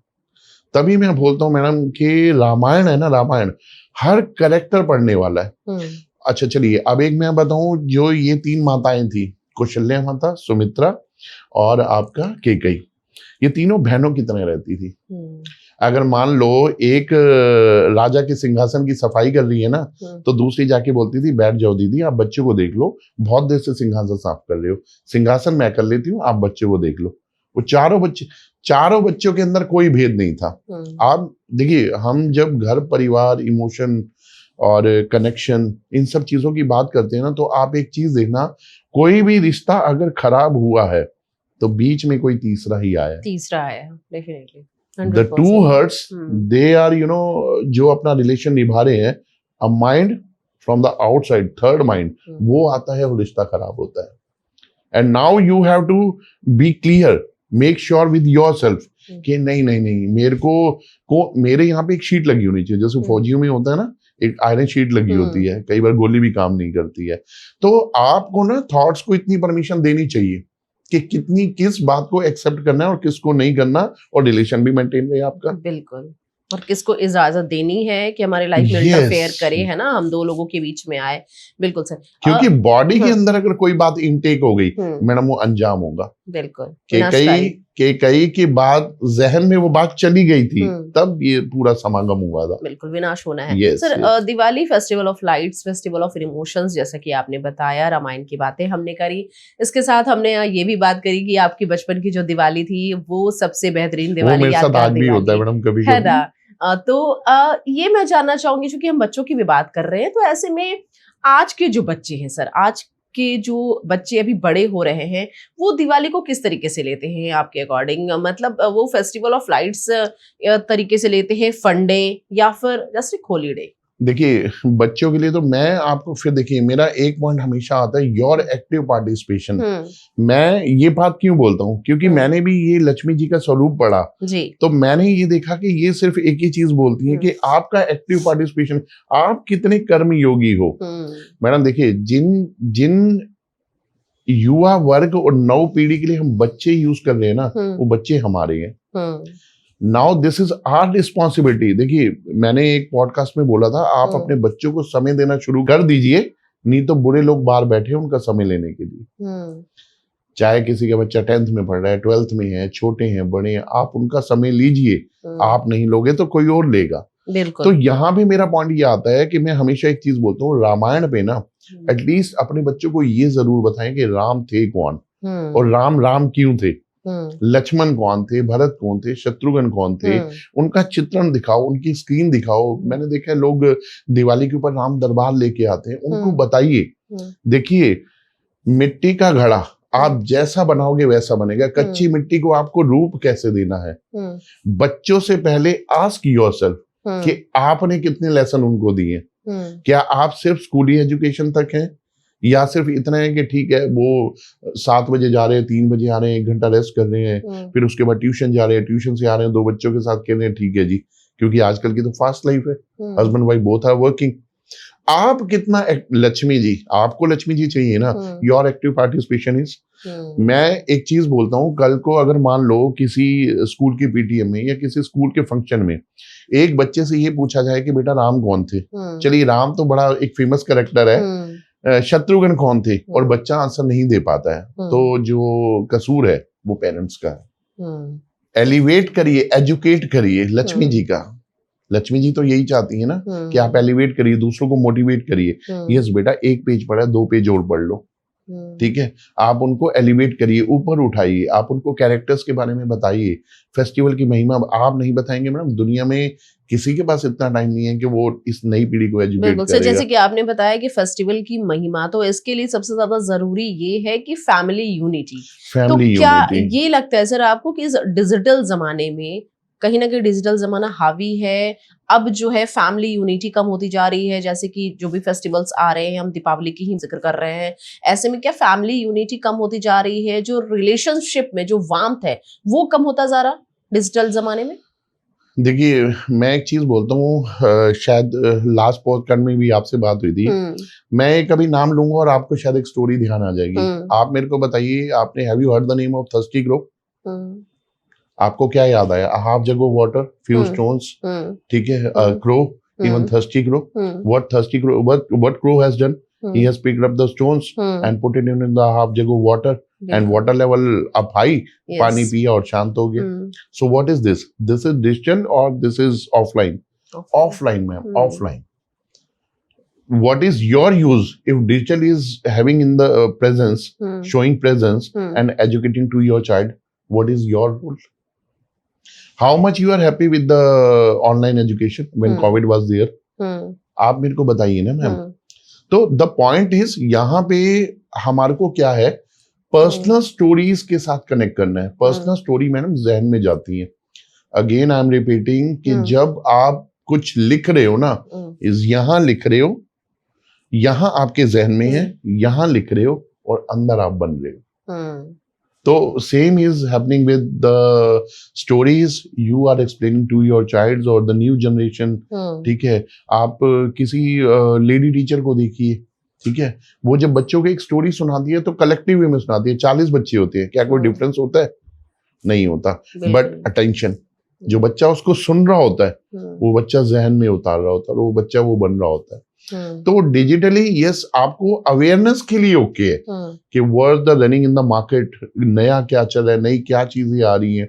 तभी मैं बोलता हूँ मैडम कि रामायण है ना, रामायण हर कैरेक्टर पढ़ने वाला है। अच्छा चलिए, अब एक मैं बताऊं, जो ये 3 माताएं थी, कौशल्या माता, सुमित्रा और आपका कैकेयी, ये तीनों बहनों की तरह रहती थी। अगर मान लो एक राजा के सिंहासन की सफाई कर रही है ना, तो दूसरी जाके बोलती थी बैठ जाओ दीदी, आप बच्चे को देख लो, बहुत देर से सिंहासन साफ कर रहे हो, सिंहासन मैं कर लेती हूँ, आप बच्चे को देख लो। वो चारों बच्चों के अंदर कोई भेद नहीं था। आप देखिए, हम जब घर परिवार, इमोशन और कनेक्शन, इन सब चीजों की बात करते हैं ना, तो आप एक चीज देखना, कोई भी रिश्ता अगर खराब हुआ है तो बीच में कोई तीसरा आया definitely. The two hearts, they are, जो अपना रिलेशन निभा रहे हैं, a mind from the outside, third mind, वो आता है और रिश्ता खराब होता है। And now you have to be clear, make sure with yourself कि नहीं, मेरे यहाँ पे एक शीट लगी होनी चाहिए, जैसे फौजियों में होता है ना, एक आयरन शीट लगी होती है, कई बार गोली भी काम नहीं करती है। तो आपको ना थॉट्स को इतनी परमिशन देनी चाहिए कि किस बात को एक्सेप्ट करना है और किसको नहीं करना, और रिलेशन भी मेंटेन रहे आपका। बिल्कुल। और किसको इजाजत देनी है कि हमारे लाइफ में इंटरफेयर करे, है ना, हम 2 लोगों के बीच में आए। बिल्कुल सर। क्योंकि बॉडी के अंदर अगर कोई बात इनटेक हो गई मैडम, वो अंजाम होगा। बिल्कुल। कई की बात जहन में वो बात चली गई थी, तब ये पूरा समागम हुआ था। बिल्कुल, विनाश होना है। Sir, Diwali festival of lights, festival of emotions, जैसा कि आपने बताया, रामायण की बातें हमने करी, इसके साथ हमने ये भी बात करी कि आपकी बचपन की जो दिवाली थी वो सबसे बेहतरीन दिवाली यादगार दिवाली होता है मैडम, कभी है ना। तो ये मैं जानना चाहूंगी, क्योंकि हम बच्चों की भी बात कर रहे हैं, तो ऐसे में आज के जो बच्चे हैं सर, आज के जो बच्चे अभी बड़े हो रहे हैं, वो दिवाली को किस तरीके से लेते हैं आपके अकॉर्डिंग? मतलब वो फेस्टिवल ऑफ लाइट्स तरीके से लेते हैं, फन डे, या फिर जस्ट एक हॉलीडे? देखिए, बच्चों के लिए तो मैं आपको फिर देखिए, मेरा एक पॉइंट हमेशा आता है, योर एक्टिव पार्टिसिपेशन। मैं ये बात क्यों बोलता हूँ, क्योंकि मैंने भी ये लक्ष्मी जी का स्वरूप पढ़ा जी। तो मैंने ये देखा कि ये सिर्फ एक ही चीज बोलती है कि आपका एक्टिव पार्टिसिपेशन, आप कितने कर्म योगी हो। मैडम देखिए, जिन युवा वर्ग और नव पीढ़ी के लिए हम बच्चे यूज कर रहे हैं ना, वो बच्चे हमारे हैं। Now this is our responsibility. देखिए, मैंने एक पॉडकास्ट में बोला था, आप अपने बच्चों को समय देना शुरू कर दीजिए, नहीं तो बुरे लोग बाहर बैठे हैं उनका समय लेने के लिए। चाहे किसी का बच्चा 10th में पढ़ रहा है, 12th में है, छोटे हैं, बड़े हैं, आप उनका समय लीजिए। आप नहीं लोगे तो कोई और लेगा। तो यहाँ पे मेरा पॉइंट ये आता है कि मैं हमेशा एक चीज बोलता हूँ, रामायण पे ना एटलीस्ट अपने बच्चों को ये जरूर बताएं कि राम थे कौन, और राम क्यों थे, लक्ष्मण कौन थे, भरत कौन थे, शत्रुघ्न कौन थे, उनका चित्रण दिखाओ, उनकी स्क्रीन दिखाओ। मैंने देखा है लोग दिवाली के ऊपर राम दरबार लेके आते हैं, उनको बताइए, देखिए मिट्टी का घड़ा आप जैसा बनाओगे वैसा बनेगा, कच्ची मिट्टी को आपको रूप कैसे देना है। बच्चों से पहले आस्क योरसेल्फ कि आपने कितने लेसन उनको दिए। क्या आप सिर्फ स्कूली एजुकेशन तक हैं, या सिर्फ इतना है कि ठीक है वो 7 बजे जा रहे हैं, 3 बजे आ रहे हैं, 1 घंटा रेस्ट कर रहे हैं, फिर उसके बाद ट्यूशन जा रहे हैं, ट्यूशन से आ रहे हैं, 2 बच्चों के साथ खेल रहे हैं, ठीक है जी, क्योंकि आजकल की तो फास्ट लाइफ है, husband wife both are working. आप कितना, लक्ष्मी जी, आपको लक्ष्मी जी चाहिए ना, योर एक्टिव पार्टिसिपेशन इज। मैं एक चीज बोलता हूँ, कल को अगर मान लो किसी स्कूल की पीटीएम में या किसी स्कूल के फंक्शन में एक बच्चे से ये पूछा जाए कि बेटा राम कौन थे, चलिए राम तो बड़ा एक फेमस कैरेक्टर है, शत्रुघ्न कौन थे, और बच्चा आंसर नहीं दे पाता है, तो जो कसूर है वो पेरेंट्स का है। एलिवेट करिए, एजुकेट करिए लक्ष्मी जी का। लक्ष्मी जी तो यही चाहती है ना कि आप एलिवेट करिए, दूसरों को मोटिवेट करिए। यस बेटा, एक पेज पढ़ा, 2 पेज और पढ़ लो, ठीक है। आप उनको एलिवेट करिए, ऊपर उठाइए, आप उनको कैरेक्टर्स के बारे में बताइए, फेस्टिवल की महिमा आप नहीं बताएंगे मैडम, दुनिया में किसी के पास इतना टाइम नहीं है कि वो इस नई पीढ़ी को एजुकेट करेगा। जैसे कि आपने बताया कि फेस्टिवल की महिमा, तो इसके लिए सबसे ज्यादा जरूरी ये है कि फैमिली यूनिटी। तो क्या ये लगता है सर आपको कि इस डिजिटल जमाने में कहीं ना कहीं डिजिटल जमाना हावी है, अब जो है फैमिली यूनिटी कम होती जा रही है? जैसे कि जो भी फेस्टिवल्स आ रहे हैं, हम दीपावली की ही जिक्र कर रहे हैं, ऐसे में क्या फैमिली यूनिटी कम होती जा रही है? जो रिलेशनशिप में जो वार्मथ है वो कम होता जा रहा डिजिटल जमाने में? देखिए, मैं एक चीज बोलता हूँ, शायद लास्ट पॉडकास्ट में भी आपसे बात हुई थी। मैं कभी नाम लूंगा और आपको शायद एक स्टोरी ध्यान आ जाएगी। आप मेरे को बताइए, आपने have you heard the name of thirsty crow? आपको क्या याद आया? Half jug of water, few stones, ठीक है, crow, even thirsty crow. What thirsty crow, what crow has done? He has picked up the stones and put it in the half jug of water, and water level up high, पानी पिया और शांत हो गया। So what is this? This is digital or this is offline? Offline, ma'am, offline. What is your use if digital is having in the presence, showing presence and educating to your child? What is your role? How much you are happy with the online education when COVID was there? आप मेरे को बताइए ना मैम। तो द पॉइंट इज, यहाँ पे हमारे को क्या है, पर्सनल स्टोरीज के साथ कनेक्ट करना है। पर्सनल स्टोरी मैडम जहन में जाती है। अगेन आई एम रिपीटिंग कि जब आप कुछ लिख रहे हो ना, इस यहाँ लिख रहे हो, यहाँ आपके जहन में है, यहाँ लिख रहे हो और अंदर आप बन रहे हो। तो same is happening with the stories you are explaining to your childs और द न्यू जनरेशन, ठीक है। आप किसी लेडी टीचर को देखिए, ठीक है, वो जब बच्चों को एक स्टोरी सुनाती है तो कलेक्टिव वे में सुनाती है। 40 बच्चे होते हैं, क्या कोई डिफरेंस होता है? नहीं होता। बट अटेंशन, जो बच्चा उसको सुन रहा होता है, वो बच्चा जहन में उतार रहा होता है, वो बच्चा वो बन रहा होता है। तो डिजिटली यस, आपको अवेयरनेस के लिए ओके है कि what the running in the market, नया क्या चल रहा है, नई क्या चीजें आ रही हैं,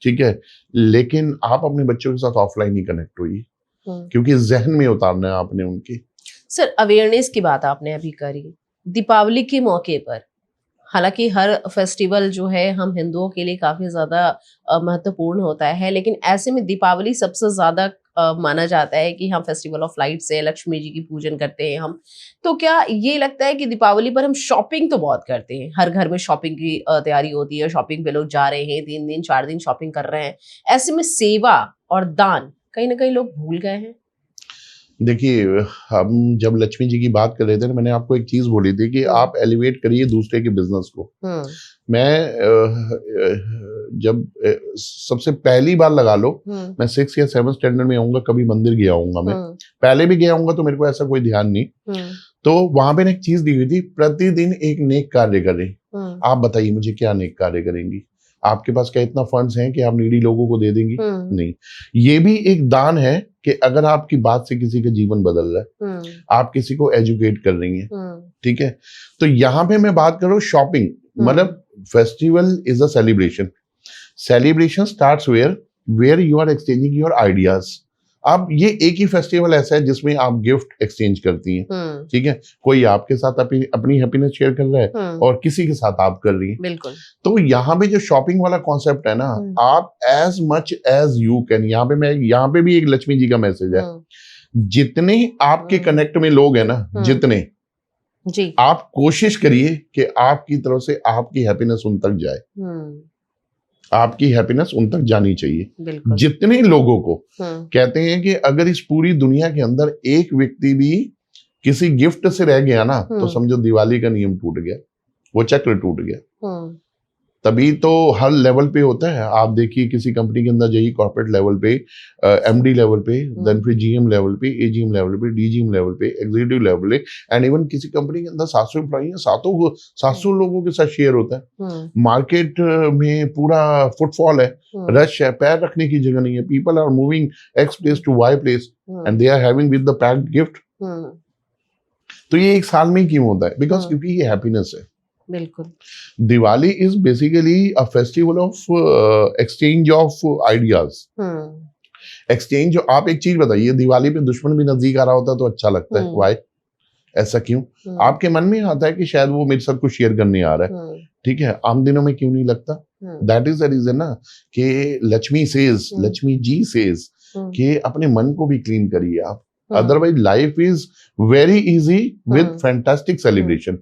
ठीक है। लेकिन आप अपने बच्चों के साथ ऑफलाइन ही कनेक्ट हुई, क्योंकि जहन में उतारना है आपने उनके। सर, अवेयरनेस की बात आपने अभी करी, दीपावली के मौके पर, हालांकि हर फेस्टिवल जो है हम हिंदुओं के लिए काफी ज्यादा महत्वपूर्ण होता है, लेकिन ऐसे में दीपावली सबसे ज्यादा माना जाता है कि हम फेस्टिवल ऑफ लाइट्स है, लक्ष्मी जी की पूजन करते हैं हम। तो क्या ये लगता है कि दीपावली पर हम शॉपिंग तो बहुत करते हैं, हर घर में शॉपिंग की तैयारी होती है, शॉपिंग पे लोग जा रहे हैं, 3 दिन 4 दिन शॉपिंग कर रहे हैं, ऐसे में सेवा और दान कहीं ना कहीं लोग भूल गए हैं? देखिए, हम जब लक्ष्मी जी की बात कर रहे थे ना, मैंने आपको एक चीज बोली थी कि आप एलिवेट करिए दूसरे के बिजनेस को। मैं जब सबसे पहली बार लगा लो, मैं 6 या 7 स्टैंडर्ड में आऊंगा, कभी मंदिर गया हूंगा, मैं पहले भी गया हूंगा, तो मेरे को ऐसा कोई ध्यान नहीं। तो वहां पे एक चीज दी हुई थी, प्रतिदिन एक नेक कार्य करें। आप बताइए मुझे, क्या नेक कार्य करेंगी? आपके पास क्या इतना फंड्स हैं कि आप नीडी लोगों को दे देंगी? नहीं। ये भी एक दान है कि अगर आपकी बात से किसी का जीवन बदल रहा है, आप किसी को एजुकेट कर रही हैं, ठीक है। तो यहाँ पे मैं बात करूँ शॉपिंग, मतलब festival is a celebration. Celebration starts where you are exchanging your ideas. अब ये एक ही फेस्टिवल ऐसा है जिसमें आप गिफ्ट एक्सचेंज करती हैं, ठीक है। कोई आपके साथ अपनी हैप्पीनेस शेयर कर रहा है और किसी के साथ आप कर रही हैं। बिल्कुल। तो यहाँ पे जो शॉपिंग वाला कॉन्सेप्ट है ना, आप as much as you can, यहाँ पे भी एक लक्ष्मी जी का मैसेज है, जितने आपके कनेक्ट में लोग हैं ना, जितने जी, आप कोशिश करिए कि आपकी तरफ से आपकी हैप्पीनेस उन तक जाए, आपकी हैप्पीनेस उन तक जानी चाहिए। जितने लोगों को कहते हैं कि अगर इस पूरी दुनिया के अंदर एक व्यक्ति भी किसी गिफ्ट से रह गया ना, तो समझो दिवाली का नियम टूट गया, वो चक्र टूट गया। तभी तो हर लेवल पे होता है। आप देखिए किसी कंपनी के अंदर जाइए, कॉर्पोरेट लेवल पे, एमडी लेवल पे, देन फिर जीएम लेवल पे, एजीएम लेवल पे, डीजीएम लेवल पे, एग्जीक्यूटिव लेवल पे, एंड इवन किसी कंपनी के अंदर 700 एम्प्लॉई हैं, 700 लोगों के साथ शेयर होता है। मार्केट में पूरा फुटफॉल है, रश है, पैर रखने की जगह नहीं है, people are moving X place to Y place and they are having with the packed gift. तो ये एक साल में ही क्यों होता है? बिकॉज क्योंकि ये हैप्पीनेस है। बिल्कुल। Diwali is basically a festival of exchange of ideas. Exchange, आप एक चीज बताइए, दिवाली पे दुश्मन भी नजदीक आ रहा होता है तो अच्छा लगता है, वाई, ऐसा क्यों? आपके मन में आता है कि शायद वो मेरे साथ कुछ शेयर करने आ रहा है, ठीक है, आम दिनों में क्यों नहीं लगता? दैट इज द रीजन ना कि लक्ष्मी जी सेज कि अपने मन को भी क्लीन करिए आप, otherwise life is very easy with fantastic celebration.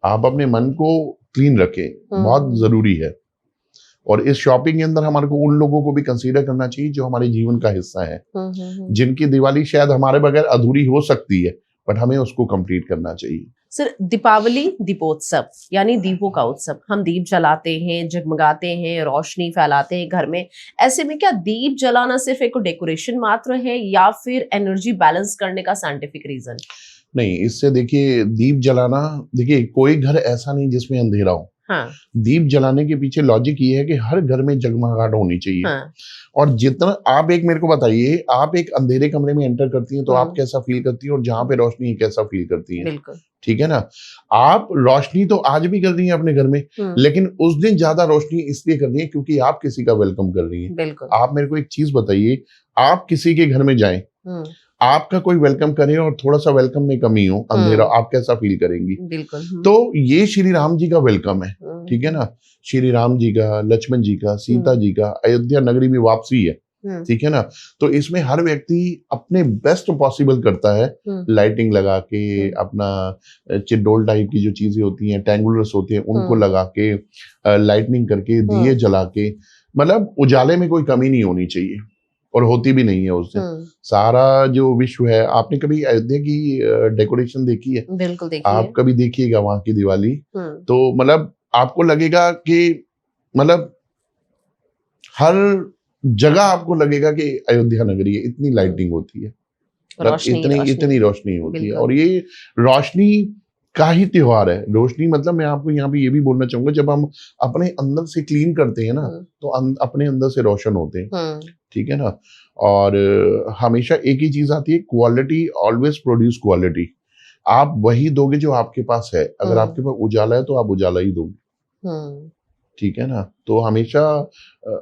आप अपने मन को क्लीन रखें, बहुत जरूरी है। और इस शॉपिंग के अंदर हमारे को उन लोगों को भी कंसीडर करना चाहिए जो हमारे जीवन का हिस्सा है, जिनकी दिवाली शायद हमारे बगैर अधूरी हो सकती है, बट हमें उसको कंप्लीट करना चाहिए। सर, दीपावली दीपोत्सव यानी दीपों का उत्सव, हम दीप जलाते हैं, जगमगाते हैं, रोशनी फैलाते हैं घर में। ऐसे में क्या दीप जलाना सिर्फ एक डेकोरेशन मात्र है या फिर एनर्जी बैलेंस करने का साइंटिफिक रीजन? नहीं, इससे देखिए दीप जलाना, देखिए कोई घर ऐसा नहीं जिसमें अंधेरा हो। हाँ। दीप जलाने के पीछे लॉजिक ये है कि हर घर में जगमगाहट होनी चाहिए। हाँ। और जितना आप एक मेरे को बताइए, आप एक अंधेरे कमरे में एंटर करती हैं तो आप कैसा फील करती हैं, और जहां पे रोशनी है कैसा फील करती हैं? बिल्कुल। ठीक है ना। आप रोशनी तो आज भी कर रही हैं अपने घर में, लेकिन उस दिन ज्यादा रोशनी इसलिए कर रही है क्योंकि आप किसी का वेलकम कर रही हैं। बिल्कुल। आप मेरे को एक चीज बताइए, आप किसी के घर में जाएं, आपका कोई वेलकम करे और थोड़ा सा वेलकम में कमी हो, अंधेरा, आप कैसा फील करेंगी? बिल्कुल। तो ये श्री राम जी का वेलकम है, ठीक है ना, श्री राम जी का, लक्ष्मण जी का, सीता जी का अयोध्या नगरी में वापसी है, ठीक है ना। तो इसमें हर व्यक्ति अपने बेस्ट पॉसिबल करता है, लाइटिंग लगा के, अपना चिडोल टाइप की जो चीजें होती हैं, टैंगुलर्स होते हैं, उनको लगा के, लाइटनिंग करके, दिए जला के, मतलब उजाले में कोई कमी नहीं होनी चाहिए, और होती भी नहीं है उस दिन। सारा जो विश्व है, आपने कभी अयोध्या की डेकोरेशन देखी है? बिल्कुल देखी है। आप कभी देखिएगा वहां की दिवाली, तो मतलब आपको लगेगा कि मतलब हर जगह आपको लगेगा कि अयोध्या नगरी है, इतनी लाइटिंग होती है, इतनी रोशनी होती है। और ये रोशनी का ही त्योहार है। रोशनी मतलब मैं आपको यहाँ पे ये भी बोलना चाहूंगा, जब हम अपने अंदर से क्लीन करते हैं ना, तो अपने अंदर से रोशन होते हैं, ठीक है ना। और हमेशा एक ही चीज आती है, क्वालिटी ऑलवेज प्रोड्यूस क्वालिटी। आप वही दोगे जो आपके पास है। अगर आपके पास उजाला है तो आप उजाला ही दोगे, ठीक है ना। तो हमेशा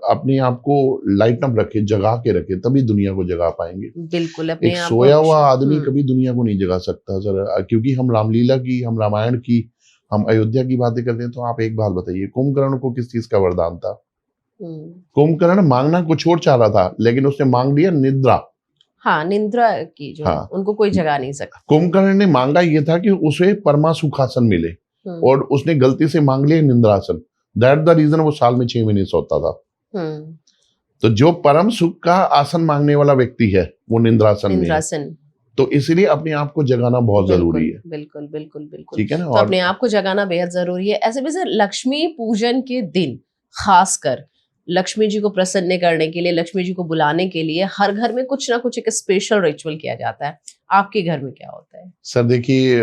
अपने आप को लाइट अप रखे, जगा के रखे, तभी दुनिया को जगा पाएंगे। बिल्कुल। एक सोया हुआ आदमी कभी दुनिया को नहीं जगा सकता सर, क्योंकि हम रामलीला की, हम रामायण की, हम अयोध्या की बातें करते हैं। तो आप एक बात बताइए, कुंभकर्ण को किस चीज का वरदान था? कुंभकर्ण मांगना कुछ और चाह रहा था, लेकिन उसने मांग लिया निद्रा। हाँ, निद्रा की जो उनको कोई जगा नहीं सकता। कुंभकर्ण ने मांगा ये था कि उसे परमा सुखासन मिले, और उसने गलती से मांग लिया निंद्रासन। दैट द रीजन वो साल में 6 महीने सोता था। तो जो परम सुख का आसन मांगने वाला व्यक्ति है वो निंद्रासन में है। तो इसलिए अपने आप को जगाना बहुत जरूरी है। बिल्कुल बिल्कुल बिल्कुल, ठीक है ना। तो अपने आप को जगाना बेहद जरूरी है। ऐसे भी सर, लक्ष्मी पूजन के दिन खासकर लक्ष्मी जी को प्रसन्न करने के लिए, लक्ष्मी जी को बुलाने के लिए हर घर में कुछ ना कुछ एक स्पेशल रिचुअल किया जाता है। आपके घर में क्या होता है? सर देखिए,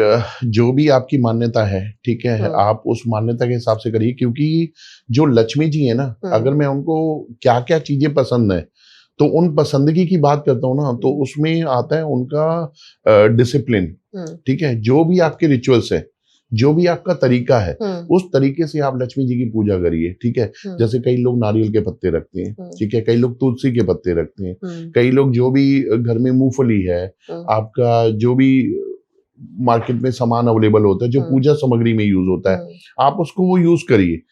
जो भी आपकी मान्यता है, ठीक है, आप उस मान्यता के हिसाब से करिए, क्योंकि जो लक्ष्मी जी है ना, अगर मैं उनको क्या क्या चीजें पसंद है, तो उन पसंदगी की बात करता हूँ ना, तो उसमें आता है उनका डिसिप्लिन, ठीक है। जो भी आपके रिचुअल्स है, जो भी आपका तरीका है, उस तरीके से आप लक्ष्मी जी की पूजा करिए, ठीक है। जैसे कई लोग नारियल के पत्ते रखते हैं, ठीक है, कई लोग तुलसी के पत्ते रखते हैं, कई लोग जो भी घर में मूंगफली है, आपका जो भी मार्केट में सामान अवेलेबल होता है, जो पूजा सामग्री में यूज होता है, आप उसको वो यूज करिए।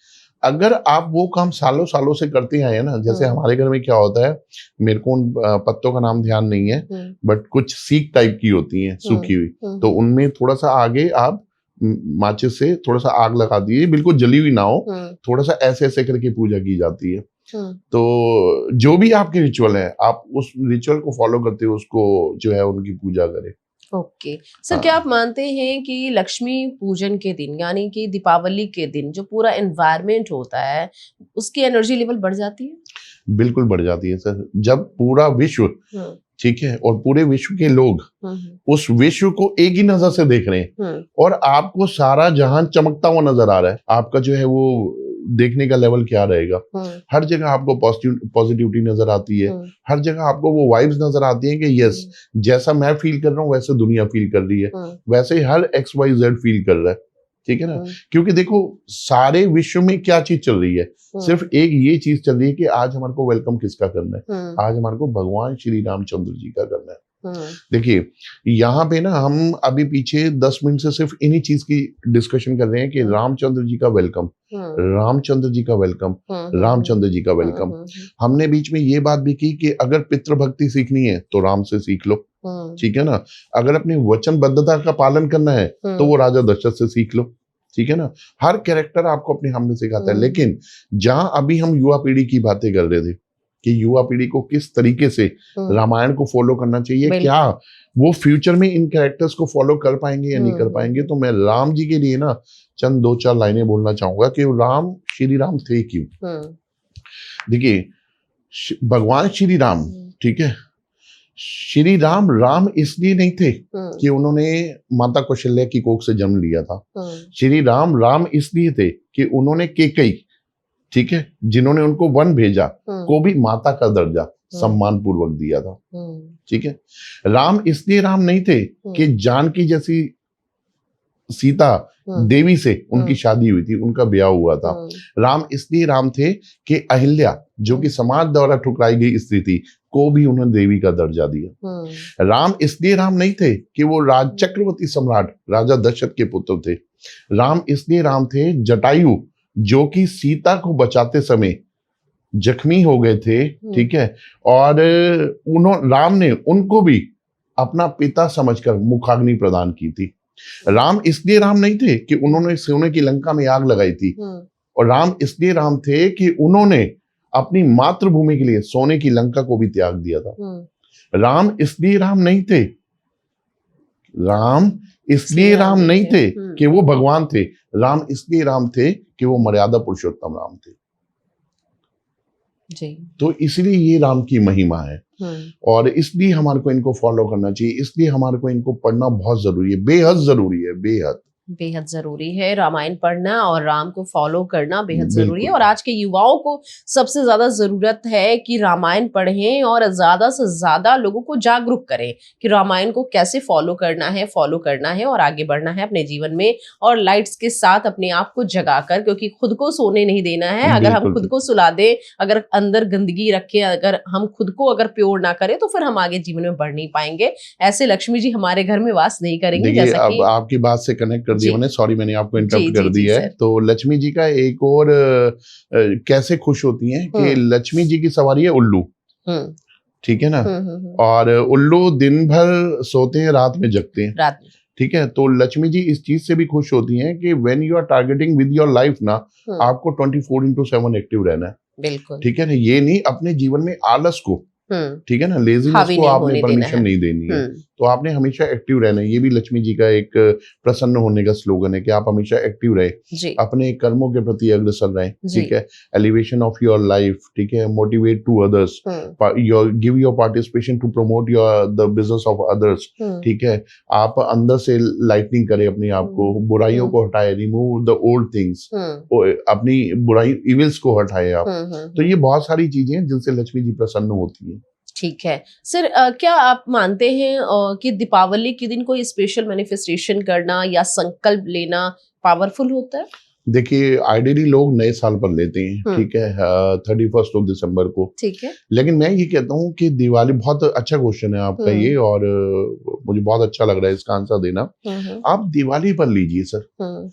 अगर आप वो काम सालों सालों से करते आए हैं ना, जैसे हमारे घर में क्या होता है, मेरे को उन पत्तों का नाम ध्यान नहीं है, बट कुछ सीख टाइप की होती हैं सूखी हुई, तो उनमें थोड़ा सा आगे आप माचिस से थोड़ा सा आग लगा दिए, बिल्कुल जली हुई ना हो, थोड़ा सा ऐसे ऐसे करके पूजा की जाती है। तो जो भी आपके रिचुअल है, आप उस रिचुअल को फॉलो करते हो, उसको जो है उनकी पूजा करें। ओके सर, क्या आप मानते हैं कि लक्ष्मी पूजन के दिन यानी कि दीपावली के दिन जो पूरा एनवायरनमेंट होता है, उसकी एनर्जी लेवल बढ़ जाती है? बिल्कुल बढ़ जाती है सर। जब पूरा विश्व, ठीक है, और पूरे विश्व के लोग उस विश्व को एक ही नजर से देख रहे हैं, और आपको सारा जहां चमकता हुआ नजर आ रहा है, आपका जो है वो देखने का लेवल क्या रहेगा। हर जगह आपको पॉजिटिविटी नजर आती है, हर जगह आपको वो वाइब्स नजर आती है कि यस, जैसा मैं फील कर रहा हूँ वैसे दुनिया फील कर रही है, वैसे हर XYZ फील कर रहा है। ठीक है ना, क्योंकि देखो सारे विश्व में क्या चीज चल रही है, सिर्फ एक ये चीज चल रही है कि आज हमारे को वेलकम किसका करना है, आज हमारे को भगवान श्री रामचंद्र जी का करना है। देखिए यहाँ पे ना हम अभी पीछे 10 मिनट से सिर्फ इन्हीं चीज की डिस्कशन कर रहे हैं कि रामचंद्र जी का वेलकम, रामचंद्र जी का वेलकम, रामचंद्र जी का वेलकम। हमने बीच में ये बात भी की कि अगर पितृभक्ति सीखनी है तो राम से सीख लो, ठीक है ना, अगर अपनी वचनबद्धता का पालन करना है तो वो राजा दशरथ से सीख लो, ठीक है ना। हर कैरेक्टर आपको अपने हमने सिखाता है। लेकिन जहां अभी हम युवा पीढ़ी की बातें कर रहे थे कि युवा पीढ़ी को किस तरीके से रामायण को फॉलो करना चाहिए, क्या वो फ्यूचर में इन कैरेक्टर्स को फॉलो कर पाएंगे या नहीं कर पाएंगे, तो मैं राम जी के लिए ना चंद 2-4 लाइनें बोलना चाहूंगा कि राम श्री राम थे क्यों। देखिए भगवान श्री राम, ठीक है, श्री राम राम इसलिए नहीं थे कि उन्होंने माता कौशल्या की कोख से जन्म लिया था। श्री राम राम इसलिए थे कि उन्होंने केकई, ठीक है, जिन्होंने उनको वन भेजा को भी माता का दर्जा सम्मान पूर्वक दिया था, ठीक है। राम इसलिए राम नहीं थे कि जानकी जैसी सीता देवी से उनकी शादी हुई थी, उनका ब्याह हुआ था। राम इसलिए राम थे कि अहिल्या जो कि समाज द्वारा ठुकराई गई स्त्री थी को भी उन्होंने देवी का दर्जा दिया। राम इसलिए राम नहीं थे कि वो चक्रवर्ती सम्राट राजा दशरथ के पुत्र थे। राम इसलिए राम थे जटायु जो कि सीता को बचाते समय जख्मी हो गए थे, ठीक है, और राम ने उनको भी अपना पिता समझकर मुखाग्नि प्रदान की थी। राम इसलिए राम नहीं थे कि उन्होंने सोने की लंका में आग लगाई थी, और राम इसलिए राम थे कि उन्होंने अपनी मातृभूमि के लिए सोने की लंका को भी त्याग दिया था। राम इसलिए राम नहीं थे, राम इसलिए राम नहीं थे कि वो भगवान थे, राम इसलिए राम थे कि वो मर्यादा पुरुषोत्तम राम थे जी। तो इसलिए ये राम की महिमा है, और इसलिए हमारे को इनको फॉलो करना चाहिए, इसलिए हमारे को इनको पढ़ना बहुत जरूरी है, बेहद जरूरी है, बेहद जरूरी है। रामायण पढ़ना और राम को फॉलो करना बेहद जरूरी है, और आज के युवाओं को सबसे ज्यादा जरूरत है कि रामायण पढ़ें और ज्यादा से ज्यादा लोगों को जागरूक करें कि रामायण को कैसे फॉलो करना है और आगे बढ़ना है अपने जीवन में, और लाइट्स के साथ अपने आप को जगाकर, क्योंकि खुद को सोने नहीं देना है। अगर हम खुद को सुला दें, अगर अंदर गंदगी रखें, अगर हम खुद को अगर प्योर ना करें तो फिर हम आगे जीवन में बढ़ नहीं पाएंगे। ऐसे लक्ष्मी जी हमारे घर में वास नहीं करेंगे। जैसा कि आपकी बात से कनेक्ट कर दिया मैंने, सॉरी मैंने आपको इंटरप्ट कर दिया है। तो लक्ष्मी जी का एक और कैसे खुश होती हैं कि लक्ष्मी जी की सवारी है उल्लू, ठीक है ना, और उल्लू दिन भर सोते हैं, रात में जगते हैं, ठीक है। तो लक्ष्मी जी इस चीज से भी खुश होती हैं कि when you are targeting with your life ना, आपको 24/7 एक्टिव रहना है, बिल्कुल, ठीक है ना। ये नहीं अपने जीवन में आलस को, ठीक है ना, लेजीनेस को आपने परमिशन नहीं देनी है, तो आपने हमेशा एक्टिव रहना है। ये भी लक्ष्मी जी का एक प्रसन्न होने का स्लोगन है कि आप हमेशा एक्टिव रहे, अपने कर्मों के प्रति अग्रसर रहें, ठीक है। एलिवेशन ऑफ योर लाइफ, ठीक है, motivate to others, give your participation to promote your the business of others, ठीक है। आप अंदर से लाइटनिंग करें अपने आप को, बुराइयों को हटाए, रिमूव द ओल्ड थिंग्स, अपनी बुराई इविल्स को हटाए आप। तो ये बहुत सारी चीजें हैं जिनसे लक्ष्मी जी प्रसन्न होती है। ठीक है सर, क्या आप मानते हैं कि दीपावली के दिन कोई स्पेशल मैनिफेस्टेशन करना या संकल्प लेना पावरफुल होता है? देखिए आइडियली लोग नए साल पर लेते हैं, ठीक है, 31 दिसंबर को, ठीक है। लेकिन मैं ये कहता हूँ कि दिवाली, बहुत अच्छा क्वेश्चन है आपका ये, और मुझे बहुत अच्छा लग रहा है इसका आंसर देना। आप दिवाली पर लीजिए सर,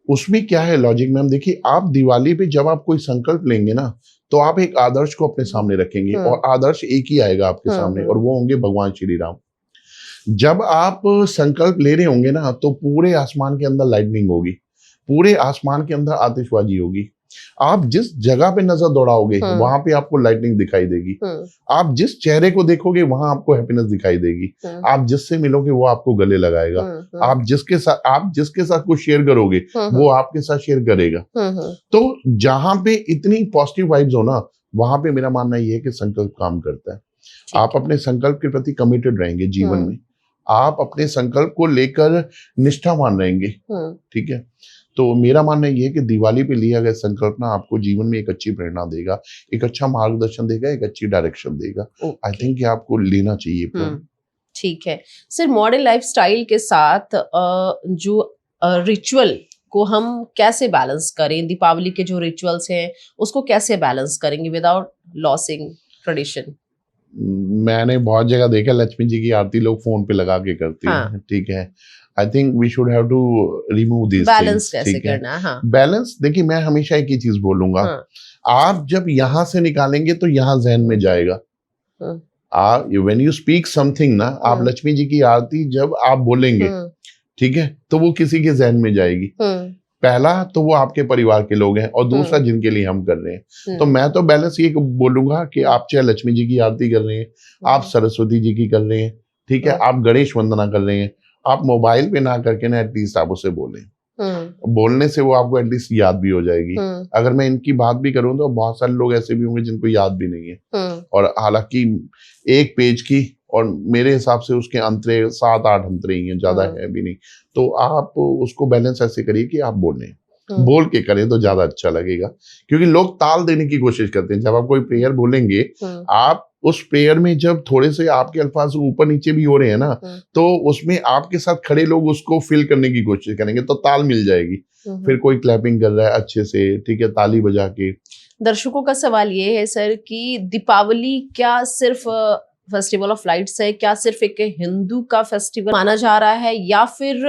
उसमें क्या है लॉजिक मैम, देखिए आप दिवाली पे जब आप कोई संकल्प लेंगे ना, तो आप एक आदर्श को अपने सामने रखेंगे, और आदर्श एक ही आएगा आपके सामने, और वो होंगे भगवान श्री राम। जब आप संकल्प ले रहे होंगे ना, तो पूरे आसमान के अंदर लाइटनिंग होगी, पूरे आसमान के अंदर आतिशबाजी होगी। आप जिस जगह पे नजर दौड़ाओगे वहां पे आपको लाइटनिंग दिखाई देगी, आप जिस चेहरे को देखोगे वहां आपको हैप्पीनेस दिखाई देगी, आप जिससे मिलोगे वो आपको गले लगाएगा, आप जिसके साथ कुछ शेयर करोगे वो आपके साथ शेयर करेगा। तो जहां पे इतनी पॉजिटिव वाइब्स हो ना, वहां पे मेरा मानना ये है कि संकल्प काम करता है। आप अपने संकल्प के प्रति कमिटेड रहेंगे जीवन में, आप अपने संकल्प को लेकर निष्ठावान रहेंगे, ठीक है। तो मेरा मानना ये है कि दिवाली पे लिया गया संकल्प ना आपको जीवन में एक अच्छी प्रेरणा देगा, एक अच्छा मार्गदर्शन देगा, एक अच्छी डायरेक्शन देगा। आई थिंक आपको लेना चाहिए। ठीक है सर, मॉडर्न लाइफस्टाइल के साथ जो रिचुअल को हम कैसे बैलेंस करें? दीपावली के जो रिचुअल्स हैं उसको कैसे बैलेंस करेंगे विदाउट लॉसिंग ट्रेडिशन? मैंने बहुत जगह देखा लक्ष्मी जी की आरती लोग फोन पे लगा के करती हैं, ठीक है। I think we should have to remove this balance कैसे करना है? हाँ। बैलेंस देखिए, मैं हमेशा एक ही चीज बोलूंगा, आप जब यहाँ से निकालेंगे तो यहाँ जहन में जाएगा। व्हेन यू स्पीक समथिंग ना, आप लक्ष्मी जी की आरती जब आप बोलेंगे, ठीक है, तो वो किसी के जहन में जाएगी। पहला तो वो आपके परिवार के लोग हैं और दूसरा जिनके लिए हम कर रहे हैं। तो मैं तो बैलेंस ये बोलूंगा कि आप चाहे लक्ष्मी जी की आरती कर रहे हैं, आप सरस्वती जी की कर रहे हैं, ठीक है, आप गणेश वंदना कर रहे हैं, आप मोबाइल पे ना करके ना एटलीस्ट आप उसे बोलें। बोलने से वो आपको एटलीस्ट याद भी हो जाएगी। अगर मैं इनकी बात भी करूं तो बहुत सारे लोग ऐसे भी होंगे जिनको याद भी नहीं है, और हालांकि एक पेज की, और मेरे हिसाब से उसके अंतरे 7-8 अंतरे ही हैं, ज्यादा है भी नहीं। तो आप उसको बैलेंस ऐसे करिए कि आप बोलें, बोल के करें तो ज्यादा अच्छा लगेगा, क्योंकि लोग ताल देने की कोशिश करते हैं। जब आप कोई प्रेयर बोलेंगे, आप उस प्रेयर में जब थोड़े से आपके अल्फाज ऊपर नीचे भी हो रहे हैं ना, तो उसमें आपके साथ खड़े लोग उसको फिल करने की कोशिश करेंगे, तो ताल मिल जाएगी। फिर कोई क्लैपिंग कर रहा है अच्छे से, ठीक है, ताली बजा के। दर्शकों का सवाल ये है सर कि दीपावली क्या सिर्फ फेस्टिवल ऑफ लाइट्स है, क्या सिर्फ एक हिंदू का फेस्टिवल माना जा रहा है, या फिर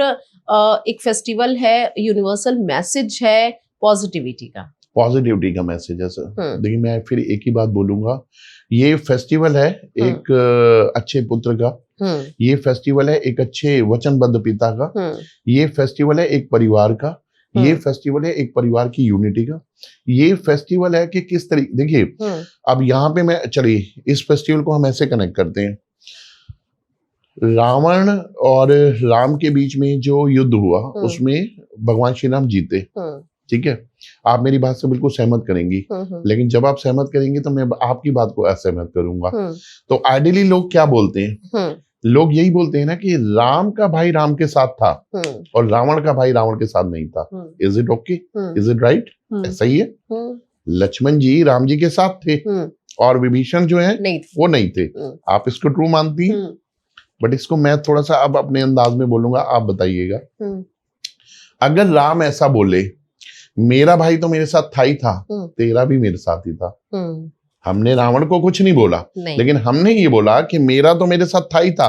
एक फेस्टिवल है, यूनिवर्सल मैसेज है पॉजिटिविटी का? पॉजिटिविटी का मैसेज है सर। देखिए, मैं फिर एक ही बात बोलूंगा, ये फेस्टिवल है एक अच्छे पुत्र का, ये फेस्टिवल है एक अच्छे वचनबद्ध पिता का, ये फेस्टिवल है एक परिवार का, ये फेस्टिवल है एक परिवार की यूनिटी का, ये फेस्टिवल है कि किस तरीके, देखिए अब यहाँ पे मैं चलिए इस फेस्टिवल को हम ऐसे कनेक्ट करते हैं। रावण और राम के बीच में जो युद्ध हुआ उसमें भगवान श्री राम जीते, ठीक है, आप मेरी बात से बिल्कुल सहमत करेंगी, लेकिन जब आप सहमत करेंगी तो मैं आपकी बात को असहमत करूंगा। तो आइडियली लोग क्या बोलते हैं, लोग यही बोलते हैं ना कि राम का भाई राम के साथ था और रावण का भाई रावण के साथ नहीं था। Is it okay? Is it right? ऐसा ही है। लक्ष्मण जी राम जी के साथ थे और विभीषण जो है वो नहीं थे। आप इसको ट्रू मानती हैं? बट इसको मैं थोड़ा सा अब अपने अंदाज में बोलूंगा, आप बताइएगा। अगर राम ऐसा बोले, मेरा भाई तो मेरे साथ था ही था, तेरा भी मेरे साथ ही था, हमने रावण को कुछ नहीं बोला, लेकिन हमने ये बोला कि मेरा तो मेरे साथ था ही था,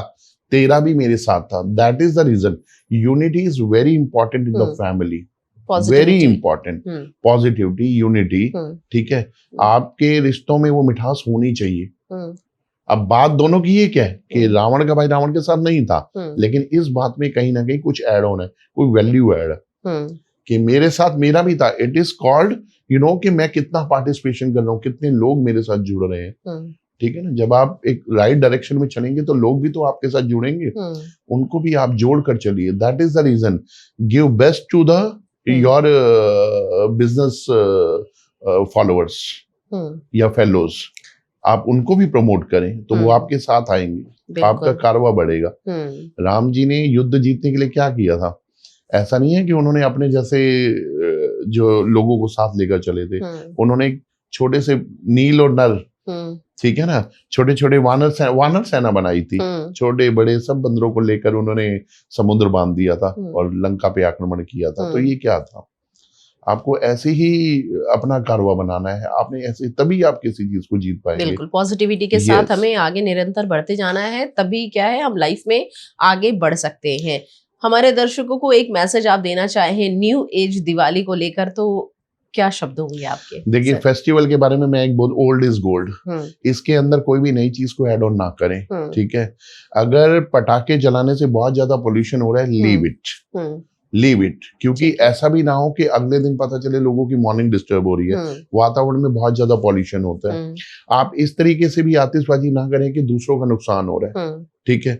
तेरा भी मेरे साथ था। That is the reason unity is very important in the family, very important. Positivity, unity, ठीक है, आपके रिश्तों में वो मिठास होनी चाहिए। अब बात दोनों की ये क्या है कि रावण का भाई रावण के साथ नहीं था, लेकिन इस बात में कहीं ना कहीं कुछ ऐड ऑन है, कोई वैल्यू ऐड है कि मेरे साथ मेरा भी था। It is called you know कि मैं कितना पार्टिसिपेशन कर रहा हूँ, कितने लोग मेरे साथ जुड़ रहे हैं, ठीक है ना। जब आप एक राइट डायरेक्शन में चलेंगे तो लोग भी तो आपके साथ जुड़ेंगे, उनको भी आप जोड़ कर चलिए। That is the reason, give best to the your business followers या फेलोज, आप उनको भी प्रमोट करें तो वो आपके साथ आएंगे, आपका कारवा बढ़ेगा। राम जी ने युद्ध जीतने के लिए क्या किया था? ऐसा नहीं है कि उन्होंने अपने जैसे जो लोगों को साथ लेकर चले थे, उन्होंने एक छोटे से नील और नर, ठीक है ना, छोटे छोटे वानर सेना बनाई थी, छोटे बड़े सब बंदरों को लेकर उन्होंने समुद्र बांध दिया था और लंका पे आक्रमण किया था। तो ये क्या था? आपको ऐसे ही अपना कारवा बनाना है, आपने ऐसे, तभी आप किसी चीज को जीत पाएंगे। बिल्कुल, पॉजिटिविटी के साथ हमें आगे निरंतर बढ़ते जाना है, तभी क्या है हम लाइफ में आगे बढ़ सकते हैं। हमारे दर्शकों को एक मैसेज आप देना चाहें न्यू एज दिवाली को लेकर, तो क्या शब्द होंगे आपके? देखिए, फेस्टिवल के बारे में मैं एक बोल, ओल्ड इज गोल्ड, इसके अंदर कोई भी नई चीज को ऐड ऑन ना करें, ठीक है। अगर पटाखे जलाने से बहुत ज्यादा पोल्यूशन हो रहा है, लीव इट, क्योंकि ऐसा भी ना हो कि अगले दिन पता चले लोगों की मॉर्निंग डिस्टर्ब हो रही है, वातावरण में बहुत ज्यादा पॉल्यूशन होता है। आप इस तरीके से भी आतिशबाजी ना करें कि दूसरों का नुकसान हो रहा है, ठीक है।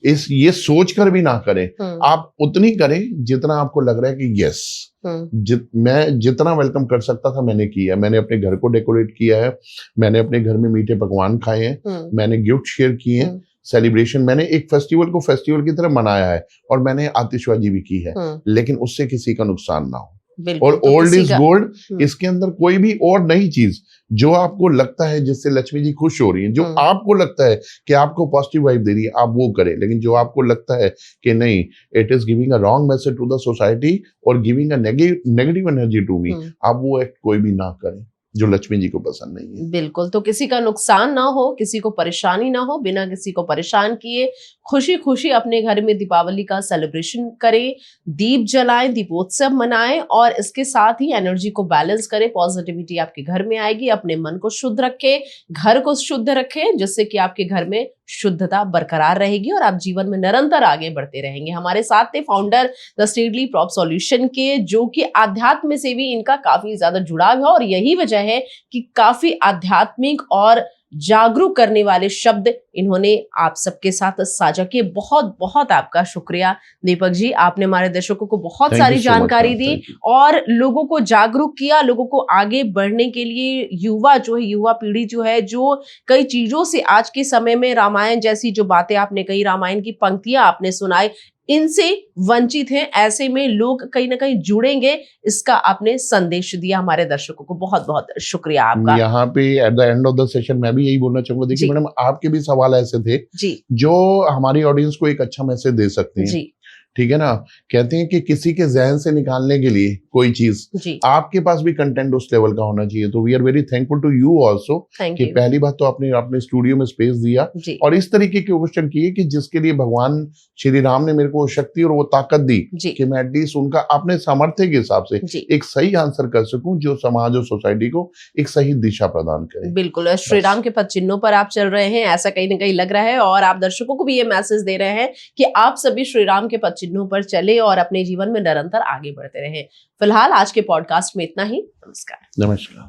ये सोच कर भी ना करें, आप उतनी करें जितना आपको लग रहा है कि यस, मैं जितना वेलकम कर सकता था मैंने किया। मैंने अपने घर को डेकोरेट किया है, मैंने अपने घर में मीठे पकवान खाए हैं, मैंने गिफ्ट शेयर किए हैं, सेलिब्रेशन, मैंने एक फेस्टिवल को फेस्टिवल की तरह मनाया है और मैंने आतिशबाजी भी की है, लेकिन उससे किसी का नुकसान ना हो। और ओल्ड इज गोल्ड। इसके अंदर कोई भी और नई चीज जो आपको लगता है जिससे लक्ष्मी जी खुश हो रही है, जो आपको लगता है कि आपको पॉजिटिव वाइब दे रही है, आप वो करें। लेकिन जो आपको लगता है कि नहीं, it is giving a wrong message to the society और giving a negative energy to me, आप वो एक्ट कोई भी ना करें जो लक्ष्मी जी को पसंद नहीं है। बिल्कुल, तो किसी का नुकसान ना हो, किसी को परेशानी ना हो, बिना किसी को परेशान किए खुशी खुशी अपने घर में दीपावली का सेलिब्रेशन करें, दीप जलाएं, दीपोत्सव मनाएं और इसके साथ ही एनर्जी को बैलेंस करें। पॉजिटिविटी आपके घर में आएगी। अपने मन को शुद्ध रखें, घर को शुद्ध रखें, जिससे कि आपके घर में शुद्धता बरकरार रहेगी और आप जीवन में निरंतर आगे बढ़ते रहेंगे। हमारे साथ थे founder the steadily prop solution के, जो कि आध्यात्म से भी इनका काफी ज्यादा जुड़ाव है और यही वजह है कि काफी आध्यात्मिक और जागरूक करने वाले शब्द इन्होंने आप सबके साथ साझा किए। बहुत बहुत आपका शुक्रिया दीपक जी, आपने हमारे दर्शकों को बहुत सारी जानकारी दी और लोगों को जागरूक किया, लोगों को आगे बढ़ने के लिए। युवा जो है, युवा पीढ़ी जो है, जो कई चीजों से आज के समय में रामायण जैसी जो बातें आपने कही, रामायण की पंक्तियां आपने सुनाई, इनसे वंचित हैं। ऐसे में लोग कहीं ना कहीं जुड़ेंगे, इसका आपने संदेश दिया हमारे दर्शकों को। बहुत बहुत शुक्रिया आपका। यहाँ पे at the end of the session मैं भी यही बोलना चाहूंगा, देखिए मैडम, आपके भी सवाल ऐसे थे जी जो हमारी ऑडियंस को एक अच्छा मैसेज दे सकते हैं जी। ठीक है ना। कहते हैं कि किसी के जहन से निकालने के लिए कोई चीज आपके पास भी कंटेंट उस लेवल का होना चाहिए। तो we are very thankful to you also कि पहली बात तो आपने अपने स्टूडियो में स्पेस दिया और इस तरीके के क्वेश्चन किए कि जिसके लिए भगवान श्री राम ने मेरे को शक्ति और वो ताकत दी कि मैं एटलीस्ट उनका अपने सामर्थ्य के हिसाब से एक सही आंसर कर सकूं जो समाज और सोसाइटी को एक सही दिशा प्रदान करे। बिल्कुल, श्री राम के पद चिन्हों पर आप चल रहे हैं, ऐसा कहीं ना कहीं लग रहा है और आप दर्शकों को भी ये मैसेज दे रहे हैं कि आप सभी श्री राम के पद चिन्हों पर चले और अपने जीवन में निरंतर आगे बढ़ते रहें। फिलहाल आज के पॉडकास्ट में इतना ही। नमस्कार। नमस्कार।